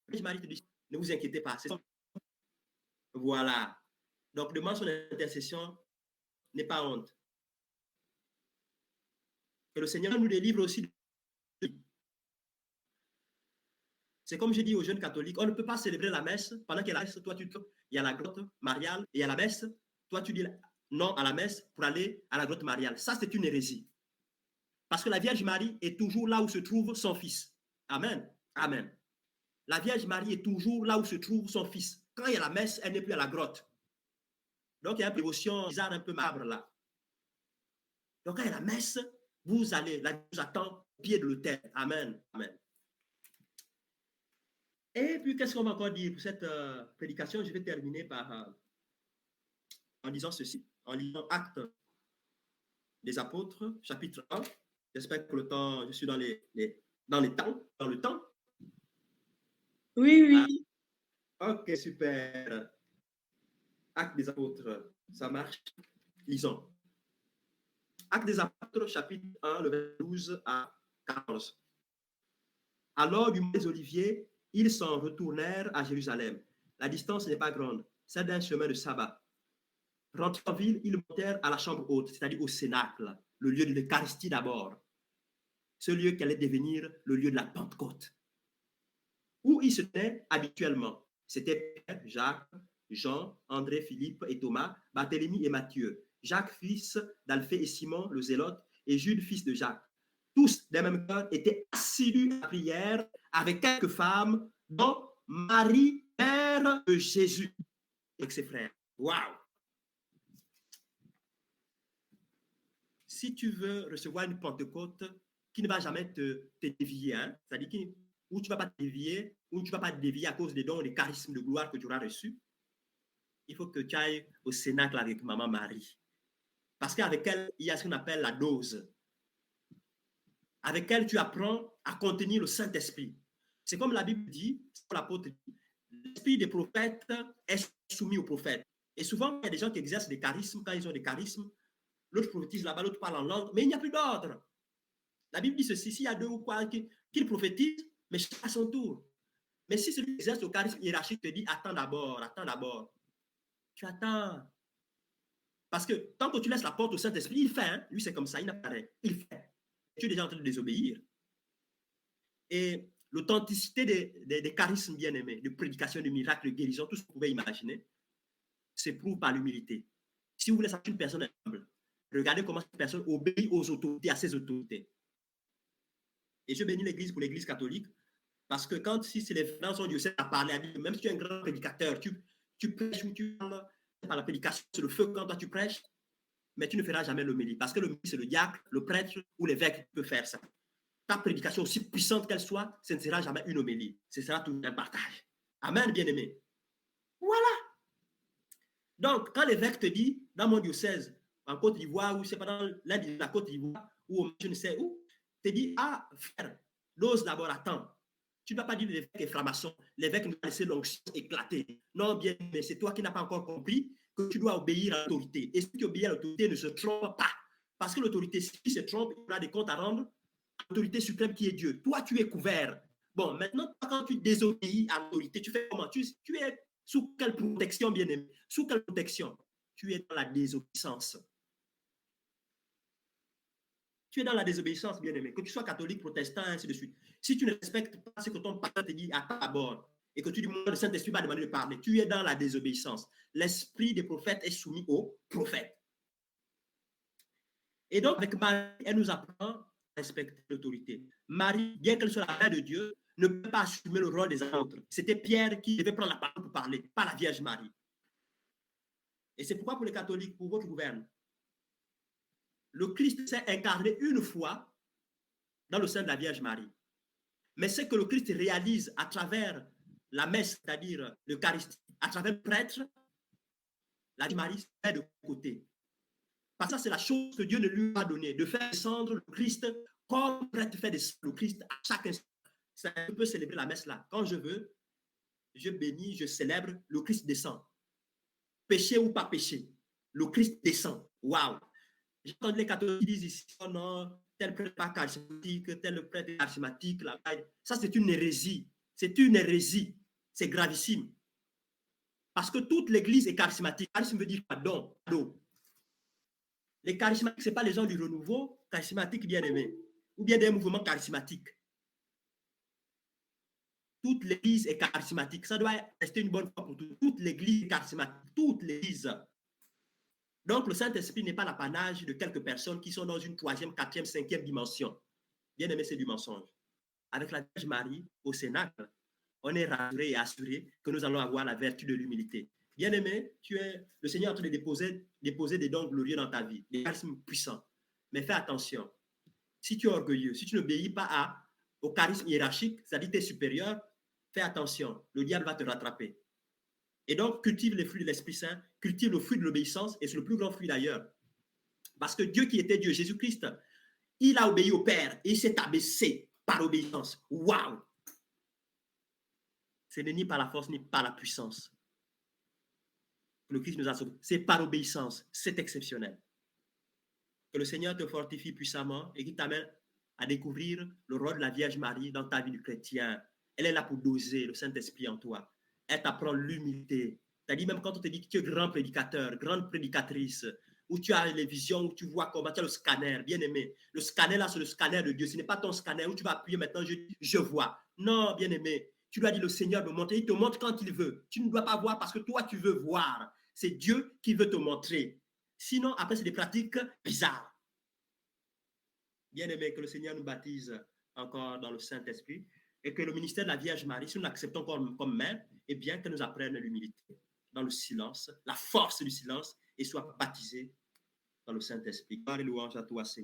te dit, ne vous inquiétez pas. Voilà. Donc, demande son intercession, n'est pas honte. Que le Seigneur nous délivre aussi. C'est comme je dis aux jeunes catholiques, on ne peut pas célébrer la messe pendant qu'il y a la messe. Toi, il y a la grotte mariale et il y a la messe. Toi, tu dis non à la messe pour aller à la grotte mariale. Ça, c'est une hérésie. Parce que la Vierge Marie est toujours là où se trouve son fils. Amen. Amen. La Vierge Marie est toujours là où se trouve son fils. Quand il y a la messe, elle n'est plus à la grotte. Donc, il y a une dévotion bizarre, un peu mabre là. Donc, quand il y a la messe, vous allez, là, vous attend au pied de l'autel. Amen. Amen. Et puis, qu'est-ce qu'on va encore dire pour cette prédication? Je vais terminer par en disant ceci, en lisant Actes des Apôtres, chapitre 1. J'espère que le temps, je suis dans le temps. Oui, oui. Ok, super. Actes des Apôtres, ça marche. Lisons. Actes des Apôtres, chapitre 1, le verset 12 à 14. Alors, du mont des Oliviers, ils s'en retournèrent à Jérusalem. La distance n'est pas grande, c'est d'un chemin de sabbat. Rentrés en ville, ils montèrent à la chambre haute, c'est-à-dire au cénacle, le lieu de l'Eucharistie d'abord. Ce lieu qui allait devenir le lieu de la Pentecôte, où ils se tenaient habituellement. C'était Pierre, Jacques, Jean, André, Philippe et Thomas, Barthélemy et Matthieu, Jacques, fils d'Alphée et Simon, le Zélote, et Jude, fils de Jacques. Tous, d'un même cœur, étaient assidus à la prière avec quelques femmes, dont Marie, mère de Jésus, et ses frères. Waouh! Si tu veux recevoir une Pentecôte qui ne va jamais te dévier, hein, c'est-à-dire où tu ne vas pas te dévier, où tu ne vas pas te dévier à cause des dons, des charismes de gloire que tu auras reçus, il faut que tu ailles au Cénacle avec Maman Marie. Parce qu'avec elle, il y a ce qu'on appelle la dose. Avec elle, tu apprends à contenir le Saint-Esprit. C'est comme la Bible dit, l'apôtre dit, l'esprit des prophètes est soumis aux prophètes. Et souvent, il y a des gens qui exercent des charismes. Quand ils ont des charismes, l'autre prophétise là-bas, l'autre parle en langue, mais il n'y a plus d'ordre. La Bible dit ceci, s'il y a deux ou quoi qu'ils prophétisent, mais chacun à son tour. Mais si celui qui exerce le charisme hiérarchique te dit, attends d'abord, tu attends. Parce que tant que tu laisses la porte au Saint-Esprit, il fait, hein? Lui c'est comme ça, il n'apparaît, il fait. Tu es déjà en train de désobéir. Et l'authenticité des charismes bien-aimés, de prédication, de miracles, de guérison, tout ce que vous pouvez imaginer, s'éprouve par l'humilité. Si vous voulez savoir une personne humble, regardez comment cette personne obéit aux autorités, à ses autorités. Et je bénis l'Église pour l'Église catholique, parce que quand si c'est les dans son diocèse à parler à Dieu, même si tu es un grand prédicateur, tu prêches ou tu parles par la prédication, c'est le feu quand toi tu prêches, mais tu ne feras jamais l'homélie, parce que l'homélie, c'est le diacre, le prêtre ou l'évêque qui peut faire ça. Ta prédication, aussi puissante qu'elle soit, ce ne sera jamais une homélie, ce sera tout un partage. Amen, bien-aimé. Voilà. Donc, quand l'évêque te dit, dans mon diocèse, en Côte d'Ivoire, ou c'est pas dans la Côte d'Ivoire, ou je ne sais où, te dit, ah, frère, l'ose d'abord, attends. Tu ne vas pas dire l'évêque est franc-maçon, l'évêque nous a laissé l'onction éclater. Non, bien, mais c'est toi qui n'as pas encore compris que tu dois obéir à l'autorité. Et celui qui obéit à l'autorité ne se trompe pas. Parce que l'autorité, s'il se trompe, il aura des comptes à rendre à l'autorité suprême qui est Dieu. Toi, tu es couvert. Bon, maintenant, quand tu désobéis à l'autorité, tu fais comment? Tu es sous quelle protection, bien-aimé? Sous quelle protection? Tu es dans la désobéissance. Tu es dans la désobéissance, bien-aimé. Que tu sois catholique, protestant, ainsi de suite. Si tu ne respectes pas ce que ton pasteur te dit à ta bord, et que tu dis, moi, le Saint-Esprit va demander de parler, tu es dans la désobéissance. L'esprit des prophètes est soumis aux prophètes. Et donc, avec Marie, elle nous apprend à respecter l'autorité. Marie, bien qu'elle soit la mère de Dieu, ne peut pas assumer le rôle des apôtres. C'était Pierre qui devait prendre la parole pour parler, pas la Vierge Marie. Et c'est pourquoi pour les catholiques, pour votre gouverne, le Christ s'est incarné une fois dans le sein de la Vierge Marie. Mais ce que le Christ réalise à travers la messe, c'est-à-dire l'Eucharistie, à travers le prêtre, la Vierge Marie se met de côté. Parce que ça, c'est la chose que Dieu ne lui a donnée, de faire descendre le Christ comme le prêtre fait descendre le Christ à chaque instant. Ça peut célébrer la messe là. Quand je veux, je bénis, je célèbre, le Christ descend. Péché ou pas péché, le Christ descend. Waouh! J'ai entendu les catholiques qui disent ici, oh non, tel prêtre n'est pas charismatique, tel prêtre est charismatique. Là. Ça, c'est une hérésie. C'est une hérésie. C'est gravissime. Parce que toute l'Église est charismatique. Charisme veut dire pardon. Les charismatiques, ce n'est pas les gens du renouveau charismatique bien aimés, ou bien des mouvements charismatiques. Toute l'Église est charismatique. Ça doit rester une bonne fois pour toutes. Toute l'Église est charismatique. Toute l'Église. Donc, le Saint-Esprit n'est pas l'apanage de quelques personnes qui sont dans une 3e, 4e, 5e dimension. Bien aimé, c'est du mensonge. Avec la Vierge Marie, au Cénacle, on est rassuré et assuré que nous allons avoir la vertu de l'humilité. Bien aimé, le Seigneur est en train de déposer des dons glorieux dans ta vie, des charismes puissants. Mais fais attention. Si tu es orgueilleux, si tu n'obéis pas au charisme hiérarchique, c'est-à-dire tes supérieurs, fais attention. Le diable va te rattraper. Et donc, cultive les fruits de l'Esprit Saint, cultive le fruit de l'obéissance, et c'est le plus grand fruit d'ailleurs. Parce que Dieu qui était Dieu, Jésus-Christ, il a obéi au Père et il s'est abaissé par obéissance. Waouh! Ce n'est ni par la force ni par la puissance. Le Christ nous a sauvés. C'est par obéissance. C'est exceptionnel. Que le Seigneur te fortifie puissamment et qu'il t'amène à découvrir le rôle de la Vierge Marie dans ta vie de chrétien. Elle est là pour doser le Saint-Esprit en toi. Elle t'apprend l'humilité. C'est-à-dire même quand on te dit que tu es grand prédicateur, grande prédicatrice, où tu as les visions, où tu vois comment tu as le scanner, bien aimé. Le scanner là, c'est le scanner de Dieu. Ce n'est pas ton scanner où tu vas appuyer maintenant, je vois. Non, bien aimé. Tu dois dire le Seigneur me montre. Il te montre quand il veut. Tu ne dois pas voir parce que toi, tu veux voir. C'est Dieu qui veut te montrer. Sinon, après, c'est des pratiques bizarres. Bien aimé, que le Seigneur nous baptise encore dans le Saint-Esprit et que le ministère de la Vierge Marie, si nous l'acceptons comme mère, et bien qu'elle nous apprenne l'humilité dans le silence, la force du silence, et soit baptisé dans le Saint-Esprit. Gloire et louange à toi, Seigneur.